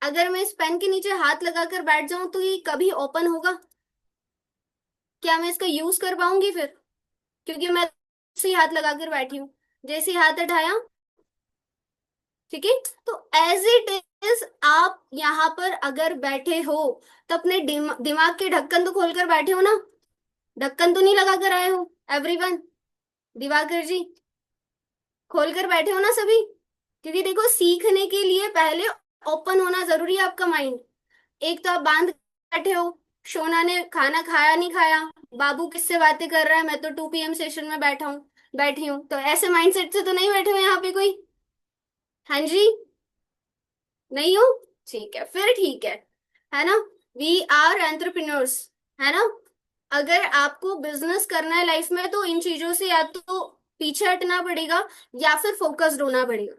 अगर मैं इस पेन के नीचे हाथ लगाकर बैठ जाऊं तो ये कभी ओपन होगा? क्या मैं इसका यूज कर पाऊंगी फिर? क्योंकि मैं से ही हाथ लगाकर बैठी हूँ। जैसे ही हाथ उठाया, ठीक है, तो एज इट इज आप यहाँ पर अगर बैठे हो तो अपने दिमाग के ढक्कन तो खोलकर बैठे हो ना। ढक्कन तो नहीं लगा कर आए हो एवरीवन। दिवाकर जी, खोलकर बैठे हो ना सभी? क्योंकि देखो, सीखने के लिए पहले ओपन होना जरूरी है आपका माइंड। एक तो आप बांध के बैठे हो, शोना ने खाना खाया नहीं खाया, बाबू किससे बातें कर रहा है, मैं तो 2 PM सेशन में बैठी हूँ, तो ऐसे माइंडसेट से तो नहीं बैठे हो यहाँ पे कोई? हाँ जी? नहीं हो? ठीक है, फिर ठीक है ना? वी आर एंटरप्रेन्योर्स, है ना? अगर आपको बिजनेस करना है लाइफ में तो इन चीजों से या तो पीछे हटना पड़ेगा या फिर फोकस्ड होना पड़ेगा।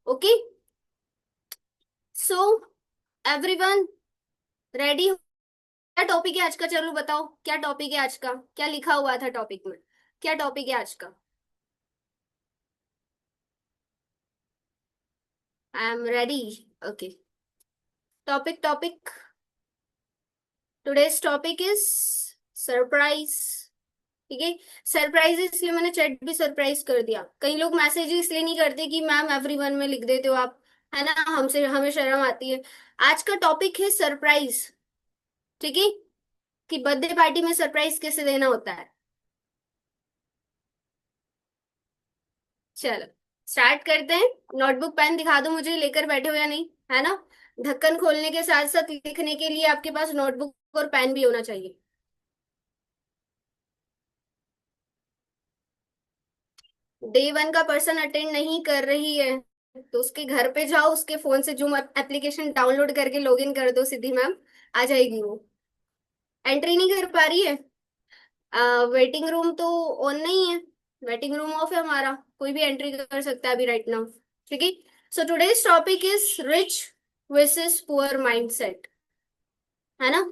Okay, so everyone, ready? क्या टॉपिक है आज का? चलो बताओ, क्या टॉपिक है आज का? क्या लिखा हुआ था टॉपिक में? क्या टॉपिक है आज का? I am ready. Okay, topic topic today's topic is surprise. ठीक है, सरप्राइज इसलिए मैंने चैट भी सरप्राइज कर दिया। कई लोग मैसेज इसलिए नहीं करते कि मैम एवरीवन में लिख देते हो आप, है ना? हमसे हमें शर्म आती है। आज का टॉपिक है सरप्राइज। ठीक है, कि बर्थडे पार्टी में सरप्राइज कैसे देना होता है। चलो स्टार्ट करते हैं। नोटबुक पेन दिखा दो मुझे, लेकर बैठे हो या नहीं, है ना? ढक्कन खोलने के साथ साथ लिखने के लिए आपके पास नोटबुक और पेन भी होना चाहिए। डे 1 का पर्सन अटेंड नहीं कर रही है तो उसके घर पे जाओ, उसके फोन से जूम एप्लीकेशन डाउनलोड करके लॉगिन कर दो, सीधी मैम आ जाएगी वो। एंट्री नहीं कर पा रही है? वेटिंग रूम तो ऑन नहीं है, वेटिंग रूम ऑफ है हमारा, कोई भी एंट्री कर सकता है अभी राइट नाउ। ठीक है, so today's topic is rich versus poor mindset, है ना?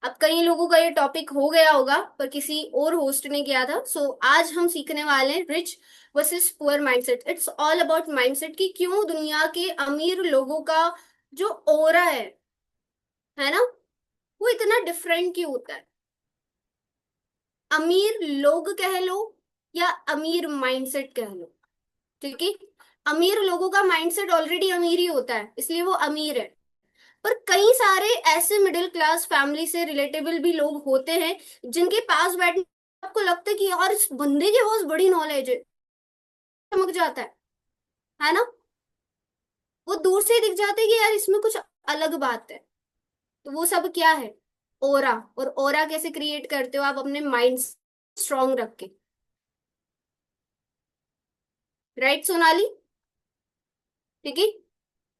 अब कई लोगों का ये टॉपिक हो गया होगा पर किसी और होस्ट ने किया था, सो आज हम सीखने वाले हैं rich versus poor mindset. It's all about mindset कि क्यों दुनिया के अमीर लोगों का जो ओरा है ना, वो इतना डिफरेंट क्यों होता है? अमीर लोग कह लो या अमीर माइंडसेट कह लो, ठीक है? अमीर लोगों का माइंडसेट ऑलरेडी अमीर ही होता है, इसलिए वो अमीर है। पर कई सारे ऐसे मिडिल क्लास फैमिली से रिलेटेबल भी लोग होते हैं जिनके पास बैठने आपको लगता है कि यार इस बंदे के पास बड़ी नॉलेज है, चमक जाता है ना? वो दूर से ही दिख जाते हैं कि यार इसमें कुछ अलग बात है। तो वो सब क्या है? ओरा। और ओरा कैसे क्रिएट करते हो आप? अपने माइंड स्ट्रांग रख के। राइट सोनाली? ठीक है,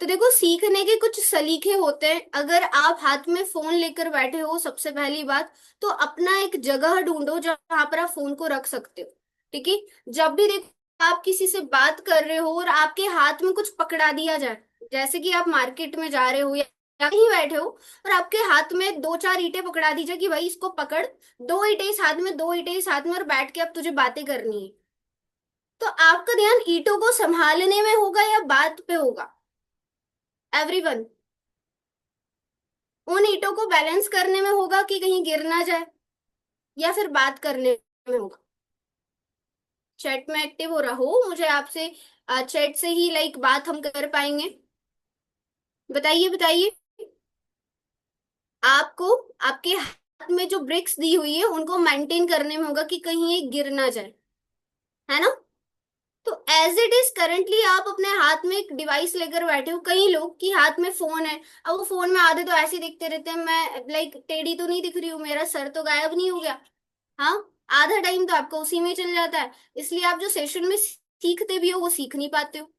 तो देखो, सीखने के कुछ सलीके होते हैं। अगर आप हाथ में फोन लेकर बैठे हो, सबसे पहली बात तो अपना एक जगह ढूंढो जहां पर आप फोन को रख सकते हो। ठीक है, जब भी देखो आप किसी से बात कर रहे हो और आपके हाथ में कुछ पकड़ा दिया जाए, जैसे कि आप मार्केट में जा रहे हो या कहीं बैठे हो और आपके हाथ में 2-4 ईंटें पकड़ा दी जाए कि भाई इसको पकड़, 2 ईंटें इस हाथ में, 2 ईंटें इस हाथ में, और बैठ के अब तुझे बातें करनी है, तो आपका ध्यान ईंटों को संभालने में होगा या बात पे होगा? एवरीवन, उन ईंटों को बैलेंस करने में होगा कि कहीं गिर ना जाए, या फिर बात करने में होगा? चैट में एक्टिव हो रहा हो, मुझे आपसे चैट से ही लाइक बात हम कर पाएंगे? बताइए बताइए। आपको आपके हाथ में जो ब्रिक्स दी हुई है उनको मेंटेन करने में होगा कि कहीं ये गिर ना जाए, है ना? तो एज इट इज करंटली आप अपने हाथ में एक डिवाइस लेकर बैठे हो, कई लोग की हाथ में फोन है। अब वो फोन में आधे तो ऐसे ही दिखते रहते हैं, मैं लाइक टेढ़ी तो नहीं दिख रही हूँ, मेरा सर तो गायब नहीं हो गया। हाँ, आधा टाइम तो आपका उसी में चल जाता है, इसलिए आप जो सेशन में सीखते भी हो वो सीख नहीं पाते हो।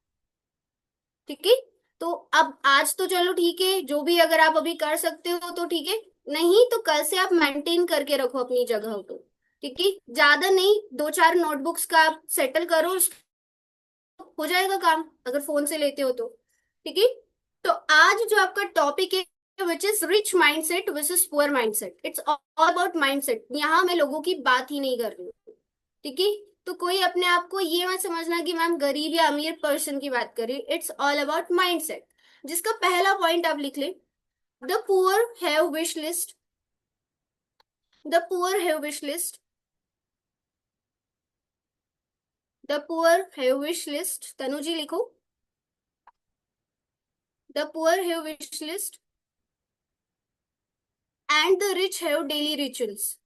ठीक है, तो अब आज तो चलो ठीक है, जो भी अगर आप अभी कर सकते हो तो ठीक है, नहीं तो कल से आप मेंटेन करके रखो अपनी जगह को। ठीक है, ज्यादा नहीं, 2-4 नोटबुक्स का आप सेटल करो, हो जाएगा काम अगर फोन से लेते हो तो। ठीक है, तो आज जो आपका टॉपिक है which is rich mindset versus poor mindset, it's all about mindset. यहाँ मैं लोगों की बात ही नहीं कर रही हूँ। ठीक है, तो कोई अपने आप को ये मत समझना कि मैम गरीब या अमीर पर्सन की बात कर रही हूँ, इट्स ऑल अबाउट माइंडसेट। जिसका पहला पॉइंट आप लिख ले, the poor have wish list. The poor have wish list. The poor have wish list, Tanu ji लिखो। The poor have wish list and the rich have daily rituals.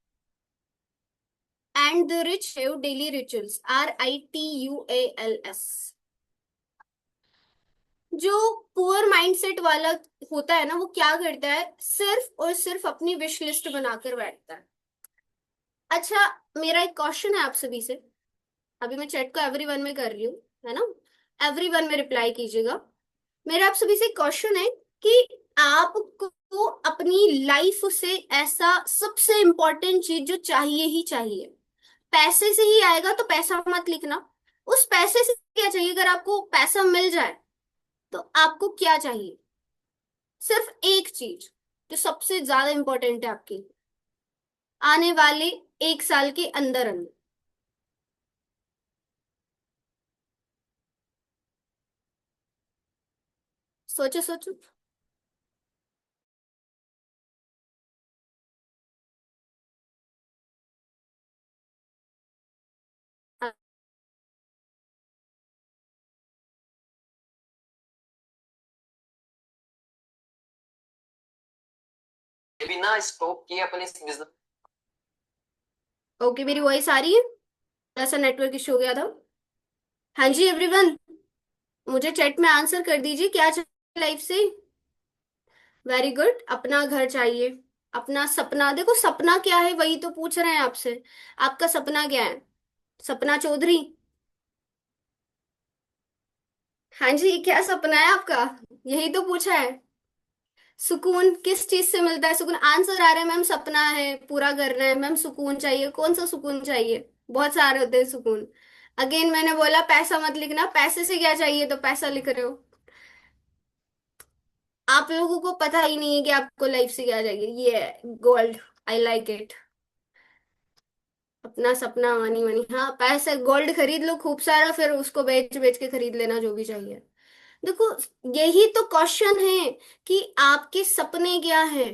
And the rich have daily rituals, RITUALS। जो poor mindset वाला होता है ना, वो क्या करता है, सिर्फ और सिर्फ अपनी विश लिस्ट बनाकर बैठता है। अच्छा, मेरा एक क्वेश्चन है आप सभी से। अभी मैं चैट को एवरीवन में कर रही हूँ, है ना? एवरीवन में रिप्लाई कीजिएगा। मेरा आप सभी से क्वेश्चन है कि आपको अपनी लाइफ से ऐसा सबसे इंपॉर्टेंट चीज जो चाहिए ही चाहिए, पैसे से ही आएगा तो पैसा मत लिखना, उस पैसे से क्या चाहिए, अगर आपको पैसा मिल जाए तो आपको क्या चाहिए, सिर्फ एक चीज जो सबसे ज्यादा इंपॉर्टेंट है आपकी आने वाले 1 साल के अंदर अंदर। सोचो सोचो। ये भी ना स्टॉप किए अपने बिजनेस। ओके, मेरी वॉइस आ रही है? ऐसा नेटवर्क इशू हो गया था। हाँ जी एवरीवन, मुझे चैट में आंसर कर दीजिए, क्या चाहिए लाइफ से। वेरी गुड, अपना घर चाहिए। अपना सपना, देखो सपना क्या है वही तो पूछ रहे हैं आपसे। आपका सपना क्या है? सपना चौधरी? हाँ जी, क्या सपना है आपका? यही तो पूछा है। सुकून किस चीज से मिलता है? सुकून आंसर आ रहा है मैम, सपना है पूरा करना है मैम, सुकून चाहिए, कौन सा सुकून चाहिए? बहुत सारे होते हैं सुकून। अगेन मैंने बोला पैसा मत लिखना, पैसे से क्या चाहिए तो पैसा लिख रहे हो। आप लोगों को पता ही नहीं है कि आपको लाइफ से क्या चाहिए। ये गोल्ड, आई लाइक इट। अपना सपना मनी मनी, हाँ पैसे गोल्ड खरीद लो खूब सारा, फिर उसको बेच बेच के खरीद लेना जो भी चाहिए। देखो, यही तो क्वेश्चन है कि आपके सपने क्या है,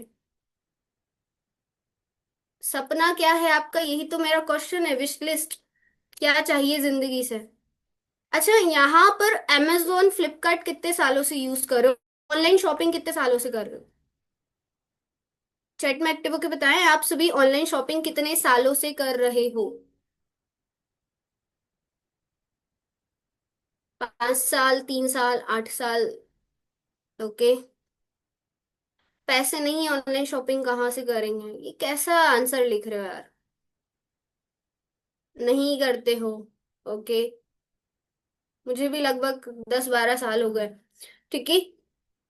सपना क्या है आपका, यही तो मेरा क्वेश्चन है, विश लिस्ट क्या चाहिए जिंदगी से। अच्छा, यहाँ पर amazon फ्लिपकार्ट कितने सालों से यूज कर रहे हो, ऑनलाइन शॉपिंग कितने सालों से कर रहे हो? चैट में एक्टिव होकर बताएं, आप सभी ऑनलाइन शॉपिंग कितने सालों से कर रहे हो? 5 साल, 3 साल, 8 साल? ओके। पैसे नहीं है, ऑनलाइन शॉपिंग कहाँ से करेंगे, ये कैसा आंसर लिख रहे हो यार? नहीं करते हो? ओके। मुझे भी लगभग 10-12 साल हो गए। ठीक है।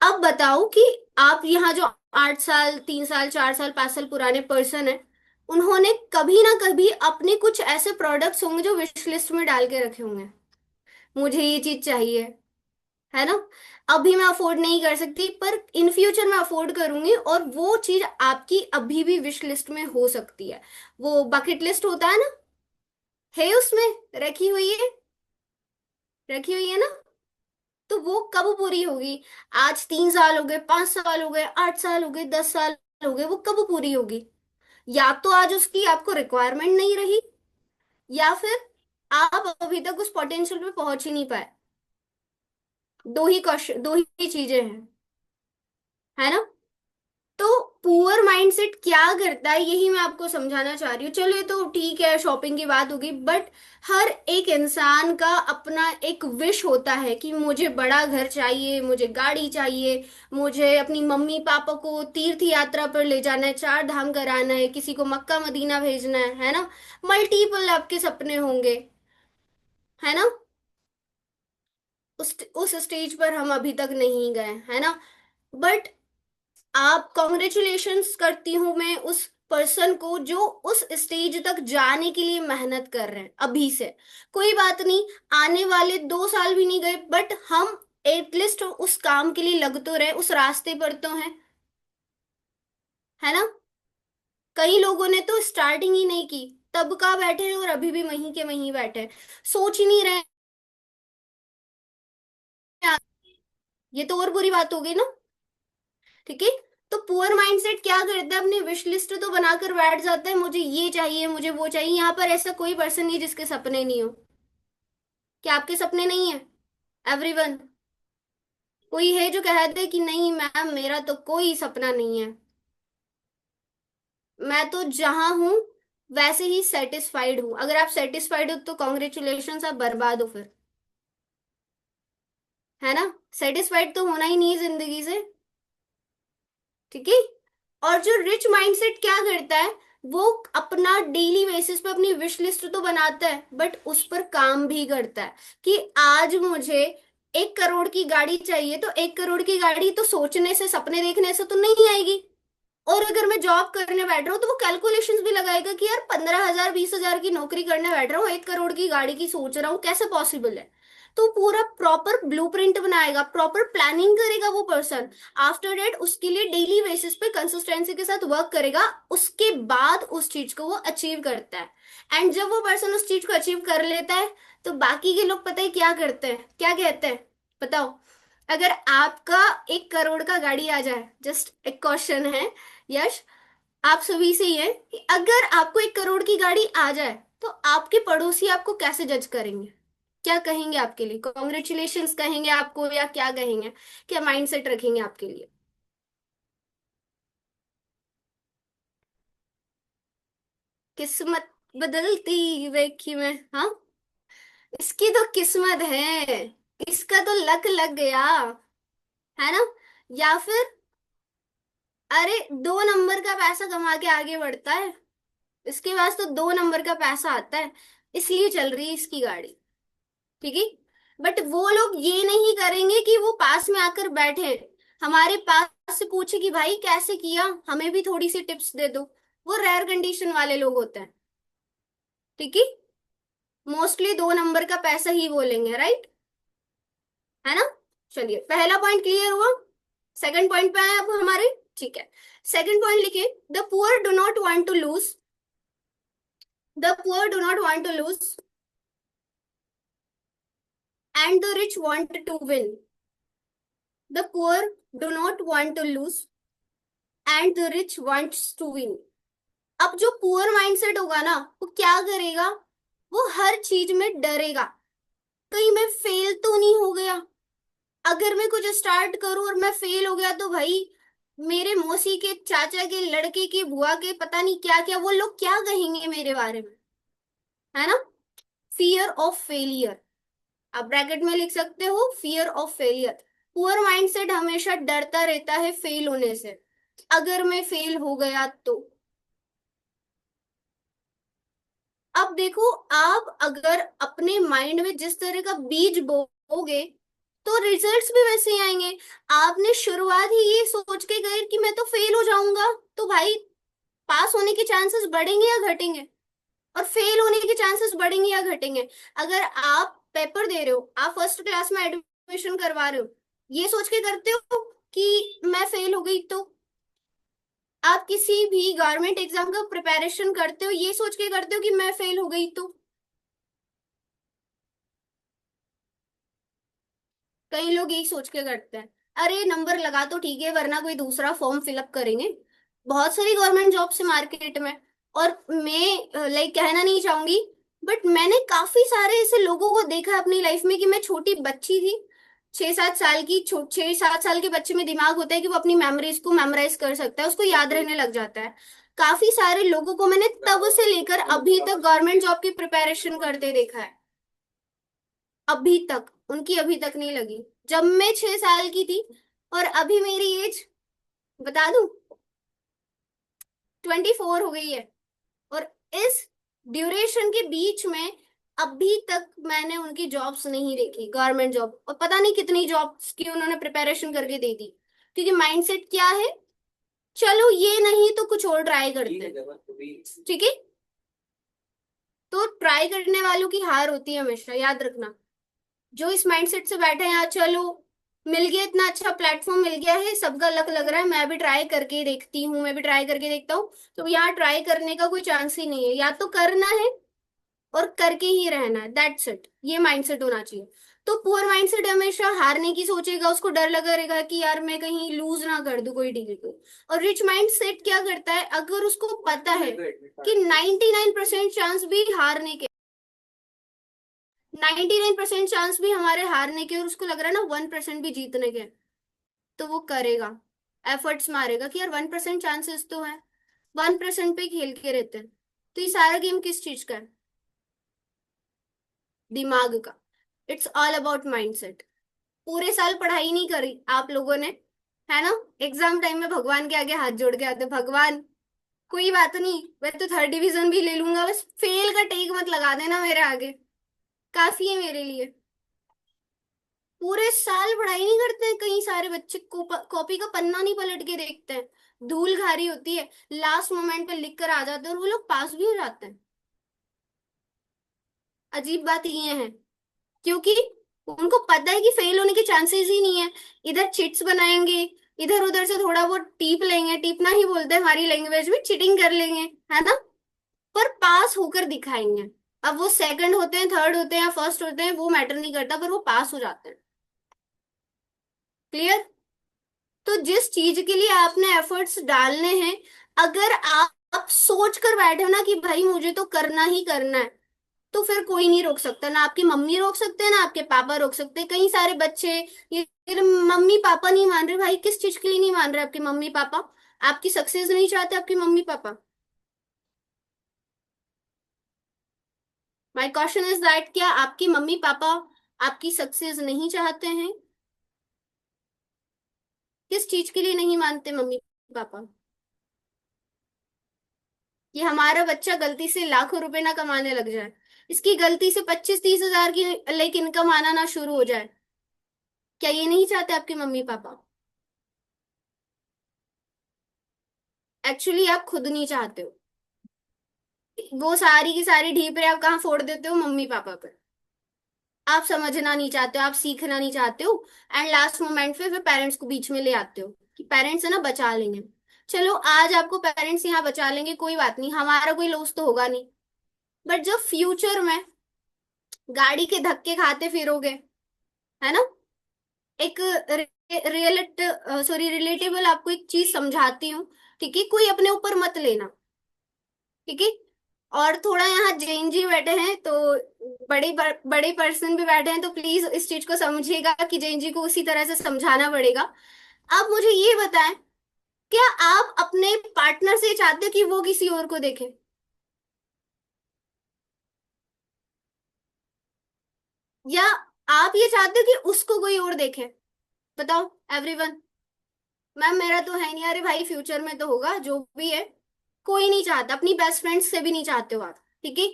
अब बताओ कि आप यहाँ जो 8 साल, 3 साल, 4 साल, 5 साल पुराने पर्सन है, उन्होंने कभी ना कभी अपने कुछ ऐसे प्रोडक्ट्स होंगे जो विश लिस्ट में डाल के रखे होंगे, मुझे ये चीज चाहिए, है ना? अभी मैं अफोर्ड नहीं कर सकती पर इन फ्यूचर मैं अफोर्ड करूंगी, और वो चीज आपकी अभी भी विश लिस्ट में हो सकती है। वो बकेट लिस्ट होता है ना, है उसमें रखी हुई है, रखी हुई है ना? तो वो कब पूरी होगी? आज 3 साल हो गए, 5 साल हो गए, 8 साल हो गए, 10 साल हो गए, वो कब पूरी होगी? या तो आज उसकी आपको रिक्वायरमेंट नहीं रही, या फिर आप अभी तक उस पोटेंशियल पे पहुंच ही नहीं पाए। दो ही क्वेश्चन, दो ही चीजें हैं, है ना? तो पुअर माइंडसेट क्या करता है यही मैं आपको समझाना चाह रही हूँ। चलो ये तो ठीक है, शॉपिंग की बात होगी, बट हर एक इंसान का अपना एक विश होता है कि मुझे बड़ा घर चाहिए, मुझे गाड़ी चाहिए, मुझे अपनी मम्मी पापा को तीर्थ यात्रा पर ले जाना है, 4 धाम कराना है, किसी को मक्का मदीना भेजना है ना? मल्टीपल आपके सपने होंगे, है ना? उस स्टेज पर हम अभी तक नहीं गए, है ना? बट आप, कॉन्ग्रेचुलेशंस करती हूँ मैं उस पर्सन को जो उस स्टेज तक जाने के लिए मेहनत कर रहे हैं अभी से। कोई बात नहीं, आने वाले 2 साल भी नहीं गए, बट हम एटलीस्ट उस काम के लिए लग तो रहे, उस रास्ते पर तो हैं, है ना? कई लोगों ने तो स्टार्टिंग ही नहीं की, तब का बैठे हैं और अभी भी वहीं के वहीं बैठे हैं, सोच ही नहीं रहे हैं। ये तो और बुरी बात हो गई ना। ठीक है। तो पुअर माइंडसेट क्या करता है, अपनी विश लिस्ट तो बनाकर बैठ जाता है, मुझे ये चाहिए, मुझे वो चाहिए। यहाँ पर ऐसा कोई पर्सन नहीं जिसके सपने नहीं हो। क्या आपके सपने नहीं है? एवरीवन। कोई है जो कहते हैं कि नहीं मैम मेरा तो कोई सपना नहीं है, मैं तो जहां हूं वैसे ही सेटिस्फाइड हूं। अगर आप सेटिस्फाइड हो तो कॉन्ग्रेचुलेशन, आप बर्बाद हो फिर। है ना? सेटिस्फाइड तो होना ही नहीं है जिंदगी से। ठीक है। और जो रिच माइंडसेट क्या करता है, वो अपना डेली बेसिस पे अपनी विश लिस्ट तो बनाता है, बट उस पर काम भी करता है कि आज मुझे 1 करोड़ की गाड़ी चाहिए, तो 1 करोड़ की गाड़ी तो सोचने से, सपने देखने से तो नहीं आएगी। और अगर मैं जॉब करने बैठ रहा हूँ तो वो कैलकुलेशंस भी लगाएगा कि यार 15,000 20,000 की नौकरी करने बैठ रहा हूँ, 1 करोड़ की गाड़ी की सोच रहा हूँ, कैसे पॉसिबल है? तो पूरा प्रॉपर ब्लूप्रिंट बनाएगा, प्रॉपर प्लानिंग करेगा वो पर्सन। आफ्टर डेट उसके लिए डेली बेसिस पे कंसिस्टेंसी के साथ वर्क करेगा, उसके बाद उस चीज को वो अचीव करता है। एंड जब वो पर्सन उस चीज को अचीव कर लेता है, तो बाकी के लोग पता है क्या करते हैं, क्या कहते हैं? बताओ। अगर आपका 1 करोड़ का गाड़ी आ जाए, जस्ट एक क्वेश्चन है यश, आप सभी से ही है कि अगर आपको 1 करोड़ की गाड़ी आ जाए तो आपके पड़ोसी आपको कैसे जज करेंगे? क्या कहेंगे आपके लिए? कॉन्ग्रेचुलेशंस कहेंगे आपको या क्या कहेंगे? क्या माइंडसेट रखेंगे आपके लिए? किस्मत बदलती देखी मैं, हाँ। इसकी तो किस्मत है, इसका तो लक लग गया, है ना? या फिर अरे 2 नंबर का पैसा कमा के आगे बढ़ता है, इसके पास तो 2 नंबर का पैसा आता है, इसलिए चल रही है इसकी गाड़ी। ठीक है। बट वो लोग ये नहीं करेंगे कि वो पास में आकर बैठे, हमारे पास से पूछे कि भाई कैसे किया, हमें भी थोड़ी सी टिप्स दे दो। वो रेयर कंडीशन वाले लोग होते हैं। ठीक है। मोस्टली 2 नंबर का पैसा ही बोलेंगे, राइट? है ना? चलिए, पहला पॉइंट क्लियर हुआ। सेकंड पॉइंट पे आए अब हमारे। ठीक है। सेकंड पॉइंट लिखिए, the poor do not want to lose, the poor do not want to lose and the rich want to win. The poor do not want to lose and the rich wants to win. अब जो poor mindset होगा ना, वो क्या करेगा, वो हर चीज में डरेगा, कहीं मैं फेल तो नहीं हो गया। अगर मैं कुछ स्टार्ट करूं और मैं फेल हो गया तो भाई मेरे मौसी के चाचा के लड़के के बुआ के पता नहीं क्या क्या, वो लोग क्या कहेंगे मेरे बारे में। है ना? फियर ऑफ फेलियर, आप ब्रैकेट में लिख सकते हो, fear of failure. Poor mindset हमेशा डरता रहता है फेल होने से। अगर मैं फेल हो गया तो। अब देखो, आप अगर अपने माइंड में जिस तरह का बीज बोओगे तो रिजल्ट्स भी वैसे ही आएंगे। आपने शुरुआत ही ये सोच के गए कि मैं तो फेल हो जाऊंगा, तो भाई पास होने के चांसेस बढ़ेंगे या घटेंगे? और फेल होने के चांसेस बढ़ेंगे या घटेंगे? अगर आप पेपर दे रहे हो, आप फर्स्ट क्लास में एडमिशन करवा रहे हो, ये सोच के करते हो कि मैं फेल हो गई तो? आप किसी भी गवर्नमेंट एग्जाम का प्रिपरेशन करते हो, ये सोच के करते हो कि मैं फेल हो गई तो? कई लोग यही सोच के करते हैं, अरे नंबर लगा तो ठीक है वरना कोई दूसरा फॉर्म फिलअप करेंगे। बहुत सारी गवर्नमेंट जॉब्स है मार्केट में। और मैं लाइक कहना नहीं चाहूंगी, बट मैंने काफी सारे ऐसे लोगों को देखा अपनी लाइफ में कि मैं छोटी बच्ची थी, 6-7 साल की, 6-7 साल के बच्चे में दिमाग होता है कि वो अपनी मेमोरीज को मेमोराइज कर सकता है, उसको याद रहने लग जाता है। काफी सारे लोगों को मैंने तब से लेकर अभी तक गवर्नमेंट जॉब की प्रिपरेशन करते देखा है। अभी तक उनकी अभी तक नहीं लगी। जब मैं 6 साल की थी और अभी मेरी एज बता दूं, 24 हो गई है। और इस ड्यूरेशन के बीच में अभी तक मैंने उनकी जॉब्स नहीं देखी, गवर्नमेंट जॉब, और पता नहीं कितनी जॉब्स की उन्होंने प्रिपरेशन करके दे दी। क्योंकि माइंडसेट क्या है, चलो ये नहीं तो कुछ और ट्राई करते हैं। ठीक है। तो ट्राई करने वालों की हार होती है हमेशा, याद रखना। जो इस माइंडसेट से बैठे हैं, यार चलो मिल गया, इतना अच्छा प्लेटफॉर्म मिल गया है, सबका लक लग रहा है, मैं भी ट्राई करके देखती हूँ, मैं भी ट्राई करके देखता हूँ, तो यहाँ ट्राई करने का कोई चांस ही नहीं है, या तो करना है और करके ही रहना है, दैट्स इट। ये माइंडसेट होना चाहिए। तो पुअर माइंडसेट हमेशा हारने की सोचेगा, उसको डर लगा रहेगा कि यार मैं कहीं लूज ना कर दूं कोई डिग्री को। और रिच माइंडसेट क्या करता है, अगर उसको पता है कि 99% चांस भी हारने के, 99% चांस भी हमारे हारने के, और उसको लग रहा है ना 1% भी जीतने के, तो वो करेगा, एफर्ट्स मारेगा कि यार 1% चांसेस तो है, 1% पे खेल के रहते हैं। तो ये सारा गेम किस चीज का है? दिमाग का। It's all about mindset. पूरे साल पढ़ाई नहीं करी आप लोगों ने, है ना? एग्जाम टाइम में भगवान के आगे हाथ जोड़ के आते, भगवान कोई बात नहीं, मैं तो 3rd डिवीजन भी ले लूंगा, बस फेल का टेक मत लगा देना मेरे आगे, काफी है मेरे लिए। पूरे साल पढ़ाई नहीं करते हैं कई सारे बच्चे, कॉपी का पन्ना नहीं पलट के देखते हैं, धूल खारी होती है, लास्ट मोमेंट पे लिख कर आ जाते हैं और वो लोग पास भी हो जाते हैं। अजीब बात ये है, क्योंकि उनको पता है कि फेल होने के चांसेस ही नहीं है। इधर चिट्स बनाएंगे, इधर उधर से थोड़ा बहुत टीप लेंगे, टीपना ही बोलते हैं हमारी लैंग्वेज में, चीटिंग कर लेंगे, है ना? पर पास होकर दिखाएंगे। अब वो सेकंड होते हैं, थर्ड होते हैं या फर्स्ट होते हैं, वो मैटर नहीं करता, पर वो पास हो जाते हैं। क्लियर? तो जिस चीज के लिए आपने एफर्ट्स डालने हैं, अगर आप सोच कर बैठे हो ना कि भाई मुझे तो करना ही करना है, तो फिर कोई नहीं रोक सकता, ना आपकी मम्मी रोक सकते हैं ना आपके पापा रोक सकते हैं। कई सारे बच्चे ये मम्मी पापा नहीं मान रहे, भाई किस चीज के लिए नहीं मान रहे आपके मम्मी पापा? आपकी सक्सेस नहीं चाहते आपके mummy papa? My question is that, क्या आपकी मम्मी पापा आपकी सक्सेस नहीं चाहते हैं? किस चीज के लिए नहीं मानते मम्मी पापा? कि हमारा बच्चा गलती से लाखों रुपए ना कमाने लग जाए, इसकी गलती से 25-30 हजार की लाइक इनकम आना ना शुरू हो जाए, क्या ये नहीं चाहते आपके मम्मी पापा? एक्चुअली आप खुद नहीं चाहते हो, वो सारी की सारी ढीपरे आप कहाँ फोड़ देते हो? मम्मी पापा पे। आप समझना नहीं चाहते हो, आप सीखना नहीं चाहते हो, एंड लास्ट मोमेंट पे फिर पेरेंट्स को बीच में ले आते हो कि पेरेंट्स है ना बचा लेंगे। चलो आज आपको पेरेंट्स यहाँ बचा लेंगे, कोई बात नहीं, हमारा कोई लॉस तो होगा नहीं। बट जब फ्यूचर में गाड़ी के धक्के खाते फिरोगे, है ना, एक रियलिट सॉरी रिलेटेबल आपको एक चीज समझाती हूँ, ठीक है? कोई अपने ऊपर मत लेना, ठीक है? और थोड़ा यहाँ जैन जी बैठे हैं तो बड़े पर्सन भी बैठे हैं, तो प्लीज इस चीज को समझिएगा कि जैन जी को उसी तरह से समझाना पड़ेगा। आप मुझे ये बताएं, क्या आप अपने पार्टनर से चाहते हो कि वो किसी और को देखे, या आप ये चाहते हो कि उसको कोई और देखे? बताओ एवरीवन। मैम मेरा तो है नहीं, अरे भाई फ्यूचर में तो होगा जो भी है। कोई नहीं चाहता, अपनी बेस्ट फ्रेंड से भी नहीं चाहते हो आप, ठीक है?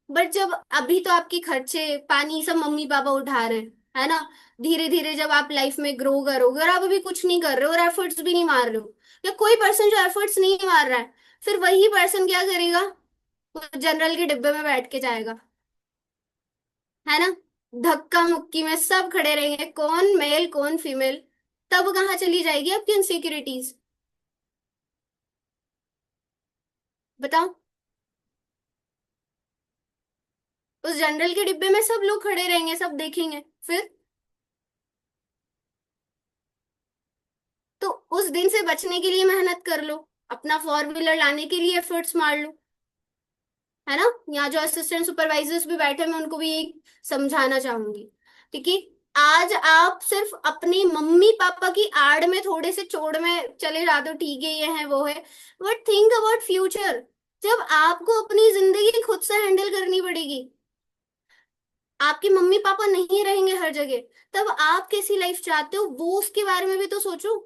बट जब अभी तो आपके खर्चे पानी सब मम्मी पापा उठा रहे हैं, है ना? धीरे धीरे जब आप लाइफ में ग्रो करोगे और आप अभी कुछ नहीं कर रहे हो और एफर्ट्स भी नहीं मार रहे हो, या कोई पर्सन जो एफर्ट्स नहीं मार रहा है, फिर वही पर्सन क्या करेगा? वो जनरल के डिब्बे में बैठ के जाएगा, है ना? धक्का मुक्की में सब खड़े रहेंगे, कौन मेल कौन फीमेल। तब कहाँ चली जाएगी आपकी इनसिक्योरिटीज? बताओ। उस जनरल के डिब्बे में सब लोग खड़े रहेंगे, सब देखेंगे, फिर तो उस दिन से बचने के लिए मेहनत कर लो, अपना 4 व्हीलर लाने के लिए एफर्ट्स मार लो, है ना? यहाँ जो असिस्टेंट सुपरवाइजर्स भी बैठे हैं, मैं उनको भी यही समझाना चाहूंगी, ठीक है? आज आप सिर्फ अपनी मम्मी पापा की आड़ में थोड़े से चोड़ में चले जाते हो, ठीक है ये है वो है, बट थिंक अबाउट फ्यूचर। जब आपको अपनी जिंदगी खुद से हैंडल करनी पड़ेगी, आपके मम्मी पापा नहीं रहेंगे हर जगह, तब आप कैसी लाइफ चाहते हो वो उसके बारे में भी तो सोचो।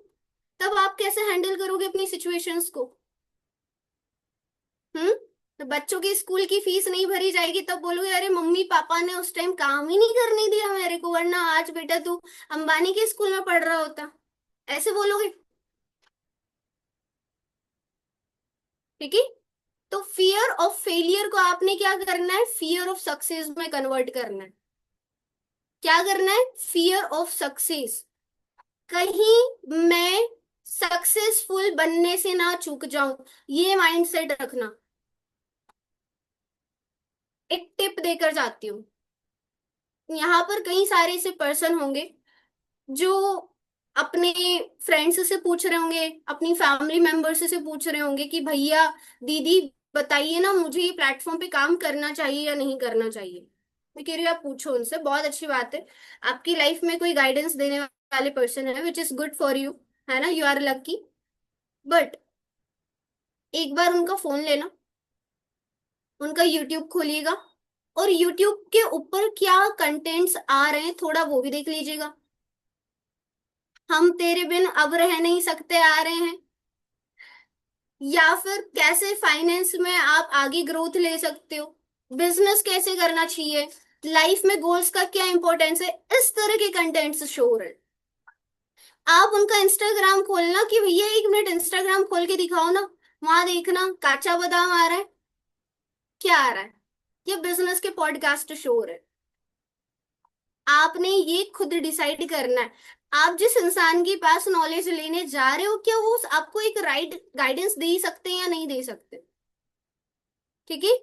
तब आप कैसे हैंडल करोगे अपनी सिचुएशंस को? हम्म? तो बच्चों की स्कूल की फीस नहीं भरी जाएगी तब बोलोगे अरे मम्मी पापा ने उस टाइम काम ही नहीं करने दिया मेरे को, वरना आज बेटा तू अंबानी के स्कूल में पढ़ रहा होता, ऐसे बोलोगे? ठीक है? तो फियर ऑफ फेलियर को आपने क्या करना है, फियर ऑफ सक्सेस में कन्वर्ट करना है। क्या करना है? Fear of success. कहीं मैं सक्सेसफुल बनने से ना चूक जाऊं, ये माइंडसेट रखना। एक टिप देकर जाती हूँ, यहाँ पर कई सारे ऐसे पर्सन होंगे जो अपने फ्रेंड्स से पूछ रहे होंगे, अपनी फैमिली मेंबर्स से पूछ रहे होंगे कि भैया दीदी बताइए ना, मुझे ये प्लेटफॉर्म पे काम करना चाहिए या नहीं करना चाहिए। मैं कह रही हूँ आप पूछो उनसे, बहुत अच्छी बात है। आपकी लाइफ में कोई गाइडेंस देने वाले पर्सन है, which is good for you, है ना, यू आर लकी। बट एक बार उनका फोन लेना, उनका यूट्यूब खोलिएगा, और यूट्यूब के ऊपर क्या कंटेंट्स आ रहे हैं थोड़ा वो भी देख लीजिएगा। हम तेरे बिन अब रह नहीं सकते आ रहे हैं, या फिर कैसे फाइनेंस में आप आगे ग्रोथ ले सकते हो, बिजनेस कैसे करना चाहिए, लाइफ में गोल्स का क्या इंपॉर्टेंस है, इस तरह के कंटेंट्स शो हो रहे हैं। आप उनका इंस्टाग्राम खोलना कि भैया 1 मिनट इंस्टाग्राम खोल के दिखाओ ना, वहां देखना काचा बादाम आ रहा है, क्या आ रहा है, ये बिजनेस के पॉडकास्ट शो हो रहे हैं। आपने ये खुद डिसाइड करना है। आप जिस इंसान के पास नॉलेज लेने जा रहे हो, क्या वो आपको एक राइट गाइडेंस दे सकते हैं या नहीं दे सकते। ठीक है।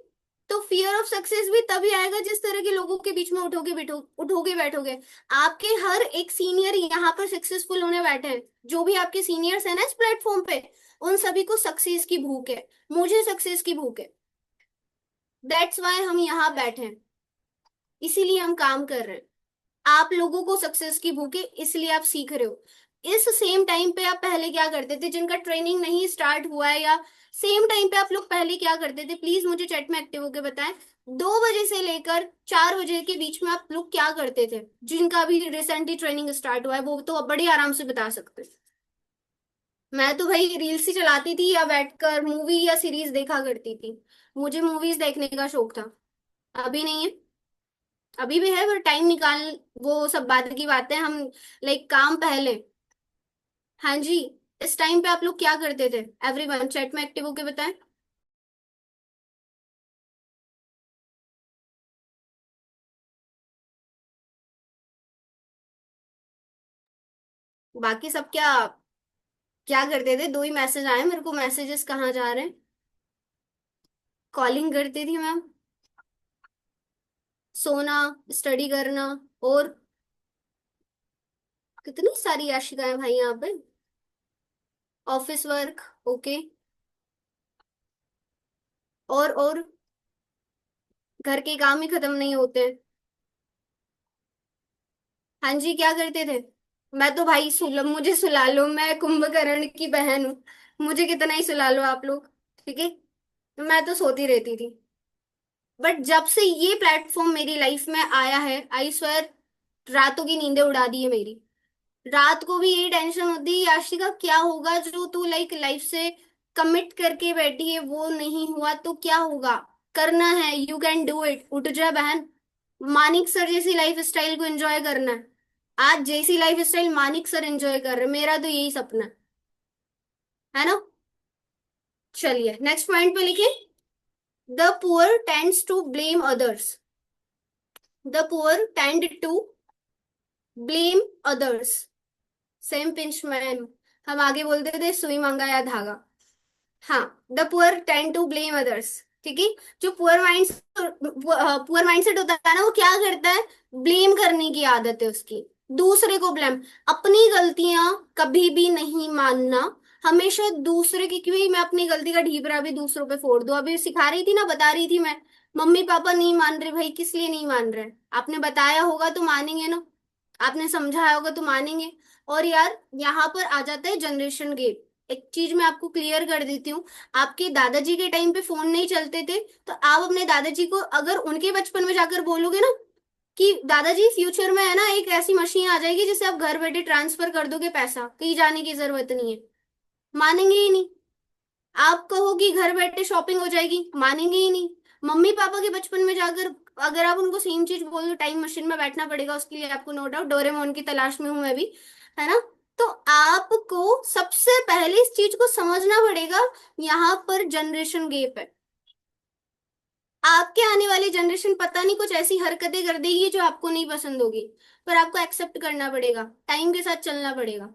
तो फियर ऑफ सक्सेस भी तभी आएगा जिस तरह के लोगों के बीच में उठोगे बैठोगे। आपके हर एक सीनियर यहाँ पर सक्सेसफुल होने बैठे हैं, जो भी आपके सीनियर्स है ना इस प्लेटफॉर्म पे, उन सभी को सक्सेस की भूख है, मुझे सक्सेस की भूख है। दैट्स वाई हम यहाँ बैठे हैं, इसीलिए हम काम कर रहे हैं। आप लोगों को सक्सेस की भूख है, इसलिए आप सीख रहे हो। इस सेम टाइम पे आप पहले क्या करते थे, जिनका ट्रेनिंग नहीं स्टार्ट हुआ है, या सेम टाइम पे आप लोग पहले क्या करते थे, प्लीज मुझे चैट में एक्टिव होकर बताएं। 2 बजे से लेकर 4 बजे के बीच में आप लोग क्या करते थे, जिनका अभी रिसेंटली ट्रेनिंग स्टार्ट हुआ है वो तो अब बड़े आराम से बता सकते हैं। मैं तो भाई रील्स ही चलाती थी या बैठकर मूवी या सीरीज देखा करती थी। मुझे मूवीज देखने का शौक था। अभी नहीं है, अभी भी है पर टाइम निकाल, वो सब बात की बातें हम, लाइक काम पहले। हाँ जी। इस टाइम पे आप लोग क्या करते थे, एवरीवन चैट में एक्टिव होके बताएं। बाकी सब क्या क्या करते थे, 2 ही मैसेज आए मेरे को, मैसेजेस कहाँ जा रहे हैं। कॉलिंग करती थी मैम, सोना, स्टडी करना, और कितनी सारी याशिकाएं भाई यहाँ पे, ऑफिस वर्क, ओके, और घर के काम ही खत्म नहीं होते। हाँ जी, क्या करते थे। मैं तो भाई मुझे सुला लो, मैं कुंभकर्ण की बहन हूँ, मुझे कितना ही सुला लो आप लोग। ठीक है। मैं तो सोती रहती थी। बट जब से ये प्लेटफॉर्म मेरी लाइफ में आया है, आई स्वेर, रातों की नींदें उड़ा दी है मेरी। रात को भी यही टेंशन होती है, याशिका क्या होगा, जो तू लाइक लाइफ से कमिट करके बैठी है वो नहीं हुआ तो क्या होगा। करना है, यू कैन डू इट, उठ जा बहन। मानिक सर जैसी लाइफ स्टाइल को एंजॉय करना है। आज जैसी life style Manik sir enjoy कर रहे हैं, मेरा तो यही सपना है ना। चलिए नेक्स्ट पॉइंट पे लिखिए, the poor tends to blame others. The poor tend to blame others. Same pinch ma'am, हम आगे बोलते थे सुई मांगा या धागा। हाँ, the poor tend to blame others. ठीक है। जो पुअर माइंडसेट होता है ना, वो क्या करता है, ब्लेम करने की आदत है उसकी, दूसरे को ब्लेम, अपनी गलतियां कभी भी नहीं मानना। हमेशा दूसरे की, क्योंकि मैं अपनी गलती का ढीबरा भी दूसरों पे फोड़ दूं। अभी सिखा रही थी ना, बता रही थी मैं, मम्मी पापा नहीं मान रहे, भाई किस लिए नहीं मान रहे, आपने बताया होगा तो मानेंगे ना, आपने समझाया होगा तो मानेंगे। और यार यहाँ पर आ जाता है जनरेशन गैप। एक चीज मैं आपको क्लियर कर देती हूँ, आपके दादाजी के टाइम पे फोन नहीं चलते थे, तो आप अपने दादाजी को अगर उनके बचपन में जाकर बोलोगे ना कि दादाजी फ्यूचर में है ना एक ऐसी मशीन आ जाएगी जिससे आप घर बैठे ट्रांसफर कर दोगे पैसा, कहीं जाने की जरूरत नहीं है, मानेंगे ही नहीं। आप कहो कि घर बैठे शॉपिंग हो जाएगी, मानेंगे ही नहीं। मम्मी पापा के बचपन में जाकर अगर आप उनको सेम चीज बोल दो, टाइम मशीन में बैठना पड़ेगा उसके लिए आपको, नो डाउट, डोरेमोन की तलाश में हूं मैं भी, है ना। तो आपको सबसे पहले इस चीज को समझना पड़ेगा, यहाँ पर जनरेशन गैप है। आपके आने वाली जनरेशन पता नहीं कुछ ऐसी हरकतें कर देगी जो आपको नहीं पसंद होगी, पर आपको एक्सेप्ट करना पड़ेगा, टाइम के साथ चलना पड़ेगा।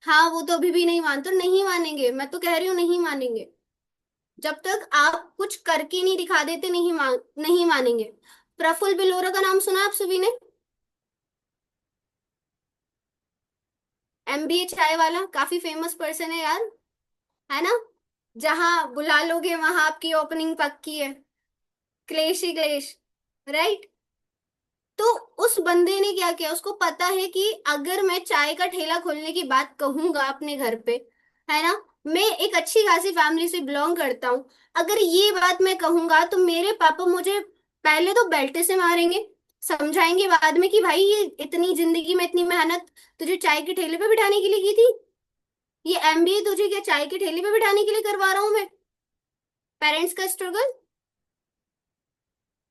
हाँ, वो तो अभी भी नहीं मानते, नहीं मानेंगे, मैं तो कह रही हूँ नहीं मानेंगे। जब तक आप कुछ करके नहीं दिखा देते, नहीं मानेंगे। प्रफुल्ल बेलोरा का नाम सुना आप सभी ने? एमबीए चाय वाला, काफी फेमस पर्सन है यार, है ना? जहां बुला लोगे वहां आपकी ओपनिंग पक्की है। क्लेश ही क्लेश, राइट? तो उस बंदे ने क्या किया, उसको पता है कि अगर मैं चाय का ठेला खोलने की बात कहूंगा अपने घर पे, है ना, मैं एक अच्छी खासी फैमिली से बिलोंग करता हूँ, अगर ये बात मैं कहूंगा तो मेरे पापा मुझे पहले तो बेल्ट से मारेंगे, समझाएंगे बाद में कि भाई ये इतनी जिंदगी में इतनी मेहनत तुझे चाय के ठेले पे बिठाने के लिए की थी, ये एमबीए तुझे क्या चाय के ठेले पे बिठाने के लिए करवा रहा हूं मैं? पेरेंट्स का स्ट्रगल।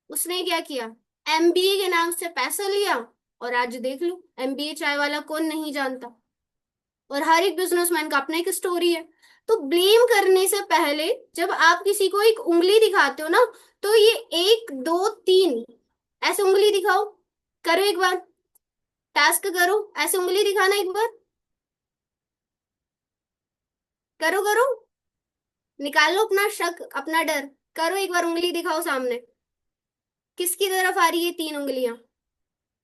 उसने क्या किया, एमबीए के नाम से पैसा लिया, और आज देख लो एमबीए चाय वाला कौन नहीं जानता। और हर एक बिजनेसमैन का अपना एक स्टोरी है। तो ब्लेम करने से पहले जब आप किसी को एक उंगली दिखाते हो ना, तो ये एक दो तीन ऐसे उंगली दिखाओ, करो एक बार, टास्क करो, ऐसे उंगली दिखाना एक बार, करो करो, निकालो अपना शक अपना डर, करो एक बार, उंगली दिखाओ सामने, किसकी तरफ आ रही है तीन उंगलियां?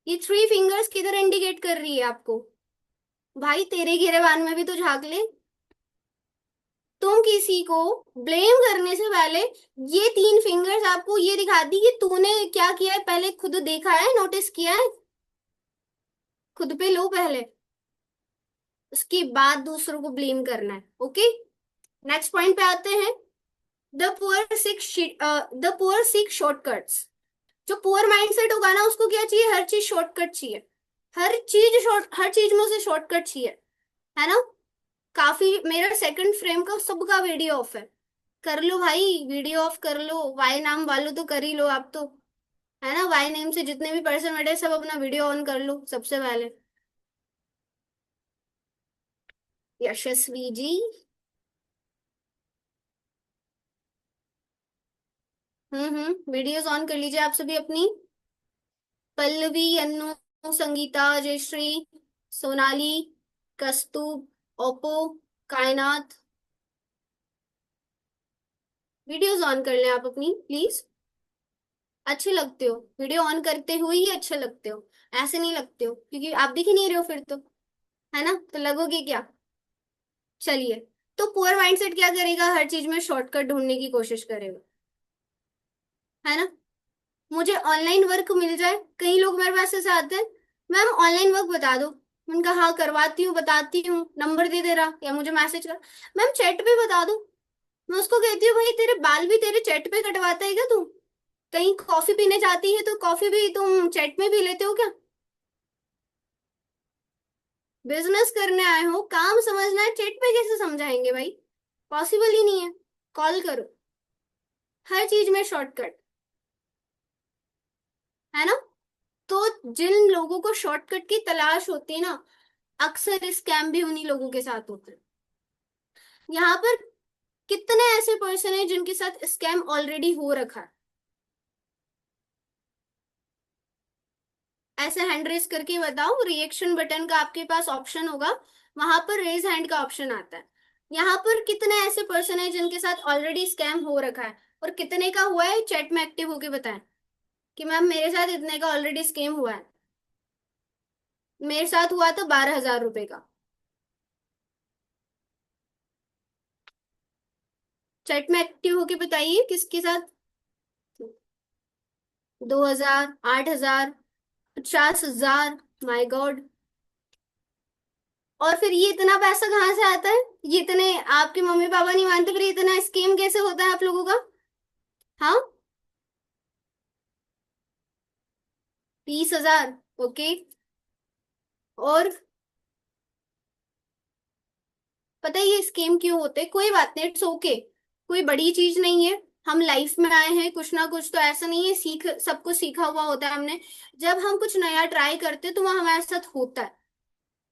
ये थ्री फिंगर्स किधर इंडिकेट कर रही है आपको? भाई तेरे गिरेबान में भी तो झांक ले। तुम किसी को ब्लेम करने से पहले ये तीन फिंगर्स आपको ये दिखाती कि तूने क्या किया है, पहले खुद देखा है, नोटिस किया है, खुद पे लो पहले, उसके बाद दूसरों को ब्लेम करना है। ओके, नेक्स्ट पॉइंट पे आते हैं। The poor seek shortcuts. जो पुअर माइंडसेट होगा ना, उसको क्या चाहिए, हर चीज शॉर्टकट चाहिए, हर चीज में उसे शॉर्टकट चाहिए, है ना? काफी, मेरा सेकंड फ्रेम का सबका वीडियो ऑफ है, कर लो भाई, वीडियो ऑफ कर लो, वाई नाम वालो तो कर ही लो आप तो, है ना? वाई नेम से जितने भी पर्सन बैठे सब अपना वीडियो ऑन कर लो सबसे पहले। यशस्वी जी। वीडियोस ऑन कर लीजिए आप सभी अपनी। पल्लवी, अनु, संगीता, जयश्री, सोनाली, कस्तूब, ओप्पो, कायनात, वीडियोस ऑन कर लें आप अपनी प्लीज। अच्छे लगते हो, वीडियो ऑन करते हुए ही अच्छे लगते हो, ऐसे नहीं लगते हो क्योंकि आप दिख ही नहीं रहे हो फिर तो, है ना? तो लगोगे क्या? चलिए, तो पुअर माइंडसेट क्या करेगा, हर चीज में शॉर्टकट ढूंढने की कोशिश करेगा, है ना? मुझे ऑनलाइन वर्क मिल जाए, कई लोग मेरे पास ऐसे आते हैं, मैम ऑनलाइन वर्क बता दो, उनका हाँ करवाती हूँ, बताती हूँ, नंबर दे दे रहा या मुझे मैसेज कर, मैम चैट पे बता दो। मैं उसको कहती हूँ भाई तेरे बाल भी तेरे चैट पे कटवाता है क्या तू? कहीं कॉफी पीने जाती है तो कॉफी भी तुम चैट में पी लेते हो क्या? बिजनेस करने आए हो, काम समझना है, चैट पे कैसे समझाएंगे भाई? पॉसिबल ही नहीं है। कॉल करो, हर चीज में शॉर्टकट, है ना? तो जिन लोगों को शॉर्टकट की तलाश होती है ना, अक्सर स्कैम भी उन्हीं लोगों के साथ होते हैं। यहाँ पर कितने ऐसे पर्सन हैं जिनके साथ स्कैम ऑलरेडी हो रखा है? ऐसे हैंड रेस करके बताओ, रिएक्शन बटन का आपके पास ऑप्शन होगा, वहां पर रेज हैंड का ऑप्शन आता है। यहाँ पर कितने ऐसे पर्सन हैं जिनके साथ ऑलरेडी स्कैम हो रखा है, और कितने का हुआ है, चैट में एक्टिव होके बताएं कि मैम मेरे साथ इतने का ऑलरेडी स्कैम हुआ है, मेरे साथ हुआ तो 12,000 रुपए का। चैट में एक्टिव होके बताइए किसके साथ। 2,000, 8,000, 50,000, माय गॉड। और फिर ये इतना पैसा कहाँ से आता है? ये इतने आपके मम्मी पापा नहीं मानते, फिर ये इतना स्कीम कैसे होता है आप लोगों का? हाँ, 30,000, ओके। और पता है ये स्कीम क्यों होते हैं? कोई बात नहीं, इट्स ओके, कोई बड़ी चीज नहीं है, हम लाइफ में आए हैं कुछ ना कुछ, तो ऐसा नहीं है सीख सब कुछ सीखा हुआ होता है हमने। जब हम कुछ नया ट्राई करते हैं तो वह हमारे साथ होता है,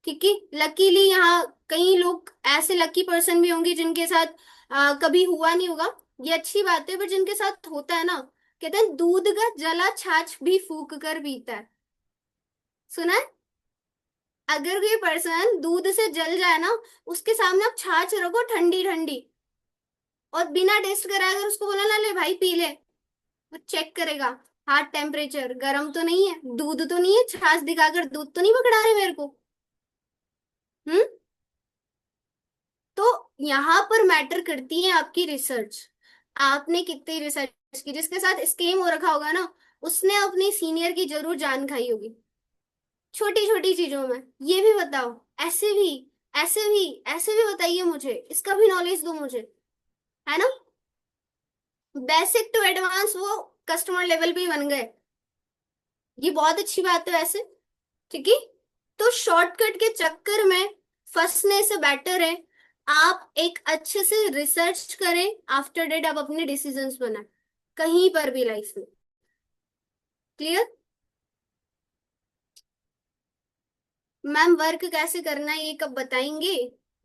ठीक है? लकीली यहाँ कई लोग ऐसे लकी पर्सन भी होंगे जिनके साथ कभी हुआ नहीं होगा, ये अच्छी बात है, पर जिनके साथ होता है ना, कहते हैं दूध का जला छाछ भी फूक कर पीता है। सुना है? अगर कोई पर्सन दूध से जल जाए ना, उसके सामने आप छाछ रखो ठंडी ठंडी, और बिना टेस्ट कराए अगर उसको बोला ना ले भाई पी ले, वो चेक करेगा, हार्ट टेम्परेचर गर्म तो नहीं है, दूध तो नहीं है, छाछ दिखाकर दूध तो नहीं पकड़ा रहे मेरे को। हम्म। तो यहाँ पर मैटर करती है आपकी रिसर्च। आपने कितनी रिसर्च की, जिसके साथ स्कीम हो रखा होगा ना, उसने अपने सीनियर की जरूर जान खाई होगी, छोटी छोटी चीजों में। ये भी बताओ, ऐसे भी, ऐसे भी, ऐसे भी बताइए मुझे, इसका भी नॉलेज दो मुझे, है ना। बेसिक टू एडवांस वो कस्टमर लेवल पे ही बन गए। ये बहुत अच्छी बात है वैसे। ठीक है। तो शॉर्टकट के चक्कर में फंसने से बेटर है आप एक अच्छे से रिसर्च करें, आफ्टर डेट आप अपने डिसीजंस बनाएं, कहीं पर भी लाइफ में। क्लियर। मैम वर्क कैसे करना है ये कब बताएंगे,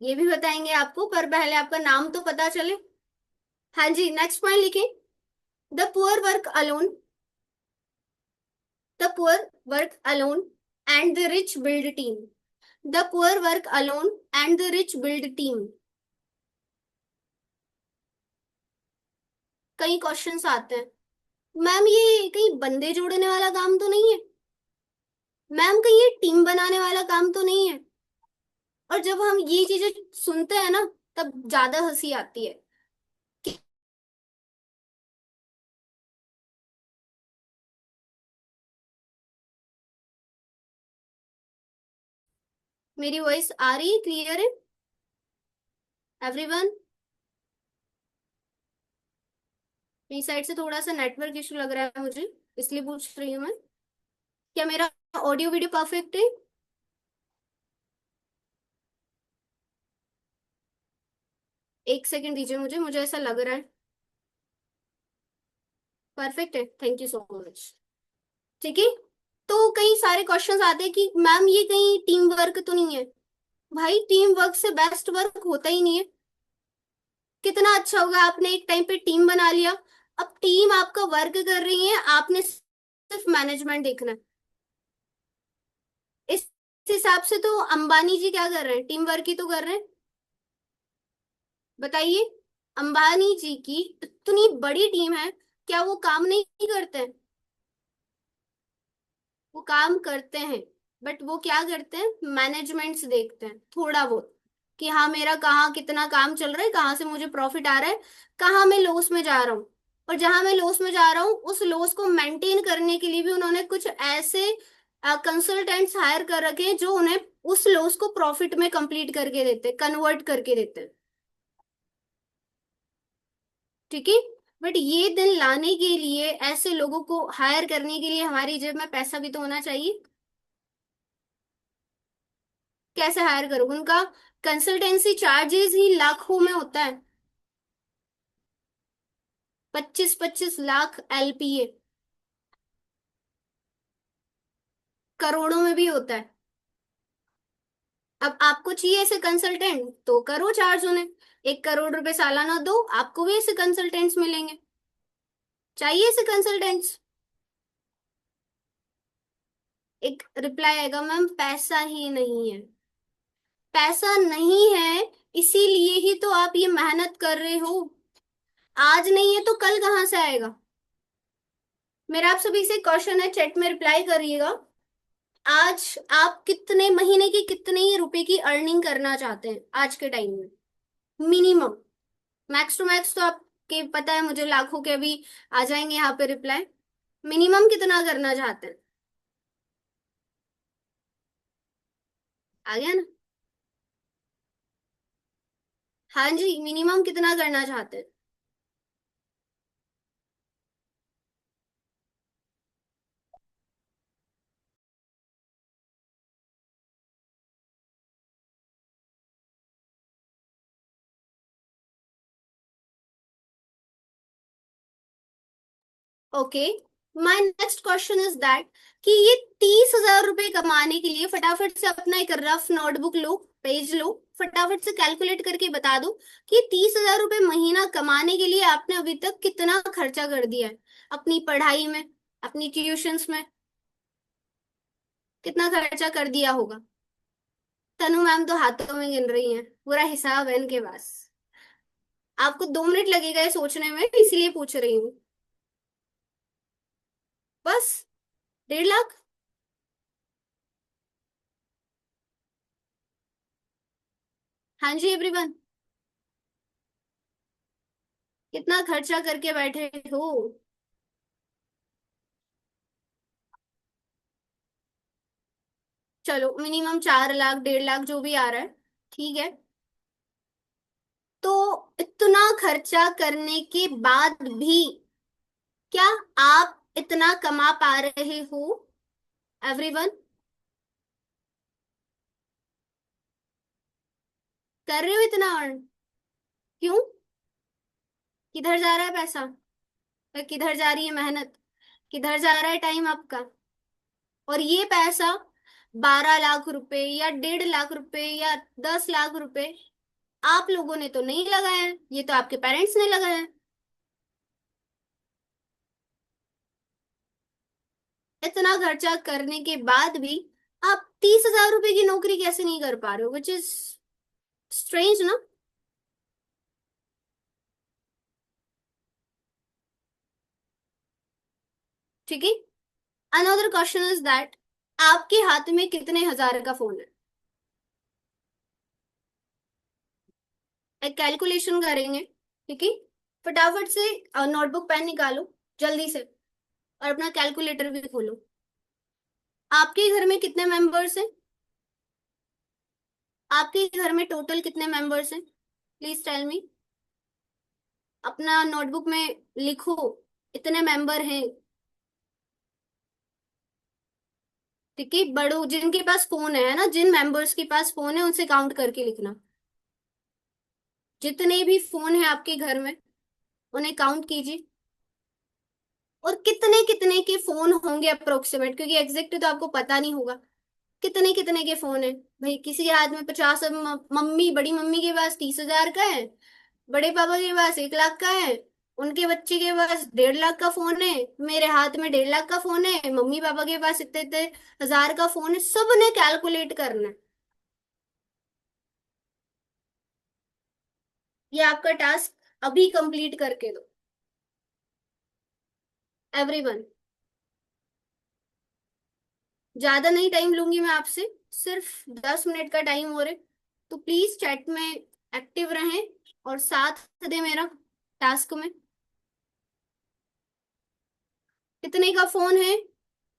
ये भी बताएंगे आपको, पर पहले आपका नाम तो पता चले। हाँ जी, नेक्स्ट पॉइंट लिखें। The poor work alone, the poor work alone and the rich build team. The poor work alone and the rich build team. कई क्वेश्चंस आते हैं, मैम ये कहीं बंदे जोड़ने वाला काम तो नहीं है, मैम कहीं ये टीम बनाने वाला काम तो नहीं है। और जब हम ये चीजें सुनते हैं ना, तब ज्यादा हंसी आती है कि मेरी वॉइस आ रही है, क्लियर है एवरीवन। मेरी साइड से थोड़ा सा नेटवर्क इशू लग रहा है मुझे, इसलिए पूछ रही हूँ मैं। क्या मेरा ऑडियो वीडियो परफेक्ट है? एक सेकंड दीजिए मुझे, मुझे ऐसा लग रहा है परफेक्ट है। Thank you so much. ठीक है। तो कई सारे क्वेश्चंस आते हैं कि मैम ये कहीं टीम वर्क तो नहीं है। भाई टीम वर्क से बेस्ट वर्क होता ही नहीं है। कितना अच्छा होगा आपने एक टाइम पे टीम बना लिया, अब टीम आपका वर्क कर रही है, आपने सिर्फ मैनेजमेंट देखना है। इस हिसाब से तो अंबानी जी क्या कर रहे हैं, टीम वर्क ही तो कर रहे हैं। बताइए, अंबानी जी की इतनी बड़ी टीम है, क्या वो काम नहीं करते हैं? वो काम करते हैं, बट वो क्या करते हैं, मैनेजमेंट्स देखते हैं थोड़ा बहुत, कि हाँ मेरा कहाँ कितना काम चल रहा है, कहाँ से मुझे प्रॉफिट आ रहा है, कहाँ मैं लॉस में जा रहा हूँ। और जहां मैं लॉस में जा रहा हूँ, उस लॉस को मेंटेन करने के लिए भी उन्होंने कुछ ऐसे कंसल्टेंट्स हायर कर रखे हैं जो उन्हें उस लॉस को प्रॉफिट में कंप्लीट करके देते, कन्वर्ट करके देते। ठीक है। बट ये दिन लाने के लिए, ऐसे लोगों को हायर करने के लिए हमारी जेब में पैसा भी तो होना चाहिए। कैसे हायर करोगे उनका, कंसल्टेंसी चार्जेस ही लाखों में होता है। 25-25 लाख LPA, करोड़ों में भी होता है। अब आपको चाहिए ऐसे कंसल्टेंट तो करो चार्ज उन्हें, 1 करोड़ रुपए सालाना दो, आपको भी ऐसे कंसल्टेंट्स मिलेंगे। चाहिए ऐसे कंसल्टेंट्स। एक रिप्लाई आएगा, मैम पैसा ही नहीं है। पैसा नहीं है, इसीलिए ही तो आप ये मेहनत कर रहे हो। आज नहीं है तो कल कहाँ से आएगा। मेरा आप सभी से क्वेश्चन है, चैट में रिप्लाई करिएगा। आज आप कितने महीने की, कितने ही रुपए की अर्निंग करना चाहते हैं आज के टाइम में, मिनिमम। मैक्स टू मैक्स तो आपके पता है मुझे, लाखों के भी आ जाएंगे यहाँ पे रिप्लाई। मिनिमम कितना करना चाहते हैं? आ गया ना। हाँ जी, मिनिमम कितना करना चाहते हैं? Okay, my next question is that कि ये 30,000 रुपए कमाने के लिए फटाफट से अपना एक रफ नोटबुक लो, पेज लो, फटाफट से कैलकुलेट करके बता दो कि 30,000 रुपए महीना कमाने के लिए आपने अभी तक कितना खर्चा कर दिया है अपनी पढ़ाई में, अपनी ट्यूशंस में, कितना खर्चा कर दिया होगा। तनु मैम तो हाथों में गिन रही हैं, पूरा हिसाब है इनके पास। आपको 2 मिनट लगेगा ये सोचने में, इसीलिए पूछ रही हूँ। बस 1.5 लाख। हाँ जी एवरीवन, कितना खर्चा करके बैठे हो? चलो मिनिमम 4 लाख 1.5 लाख जो भी आ रहा है, ठीक है। तो इतना खर्चा करने के बाद भी क्या आप इतना कमा पा रहे हो एवरीवन? कर रहे हो इतना अर्न? क्यों? किधर जा रहा है पैसा? या किधर जा रही है मेहनत? किधर जा रहा है टाइम आपका? और ये पैसा 12 लाख रुपए या 1.5 लाख रुपए या 10 लाख रुपए आप लोगों ने तो नहीं लगाया है, ये तो आपके पेरेंट्स ने लगाया है। इतना खर्चा करने के बाद भी आप 30,000 रुपए की नौकरी कैसे नहीं कर पा रहे हो, विच इज स्ट्रेंज ना। ठीक है। अनदर क्वेश्चन इज दैट आपके हाथ में कितने हजार का फोन है? एक कैलकुलेशन करेंगे, ठीक है। फटाफट से नोटबुक पेन निकालो जल्दी से, और अपना कैलकुलेटर भी खोलो। आपके घर में कितने मेंबर्स हैं? आपके घर में टोटल कितने मेंबर्स हैं? Please tell me. अपना नोटबुक में लिखो, इतने मेंबर हैं। ठीक है, बड़ों जिनके पास फोन है ना, जिन मेंबर्स के पास फोन है उनसे काउंट करके लिखना। जितने भी फोन है आपके घर में उन्हें काउंट कीजिए। और कितने कितने के फोन होंगे अप्रोक्सीमेट, क्योंकि एग्जैक्ट तो आपको पता नहीं होगा। कितने कितने के फोन है? भाई किसी के हाथ में 50, मम्मी बड़ी मम्मी के पास 30,000 का है, बड़े पापा के पास 1 लाख का है, उनके बच्चे के पास 1.5 लाख का फोन है, मेरे हाथ में 1.5 लाख का फोन है, मम्मी पापा के पास इतने इतने हजार का फोन है, सबने कैलकुलेट करना है। ये आपका टास्क अभी कंप्लीट करके दो एवरीवन। ज्यादा नहीं टाइम लूंगी मैं आपसे, सिर्फ 10 मिनट का टाइम हो रहे। तो प्लीज चैट में एक्टिव रहें और साथ दे मेरा टास्क में। कितने का फोन है?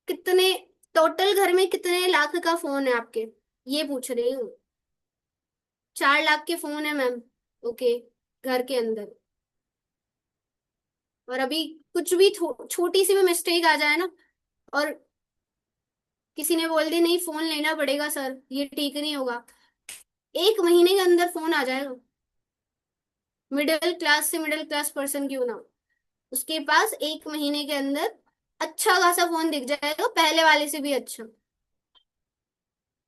कितने टोटल घर में कितने लाख का फोन है आपके, ये पूछ रही हूँ। 4 लाख के फोन है मैम। ओके, घर के अंदर। और अभी कुछ भी छोटी सी भी मिस्टेक आ जाए ना, और किसी ने बोल दी नहीं फोन लेना पड़ेगा सर, ये ठीक नहीं होगा, 1 महीने के अंदर फोन आ जाएगा। मिडिल क्लास से मिडिल क्लास पर्सन क्यों ना हो, उसके पास 1 महीने के अंदर अच्छा खासा फोन दिख जाएगा, पहले वाले से भी अच्छा।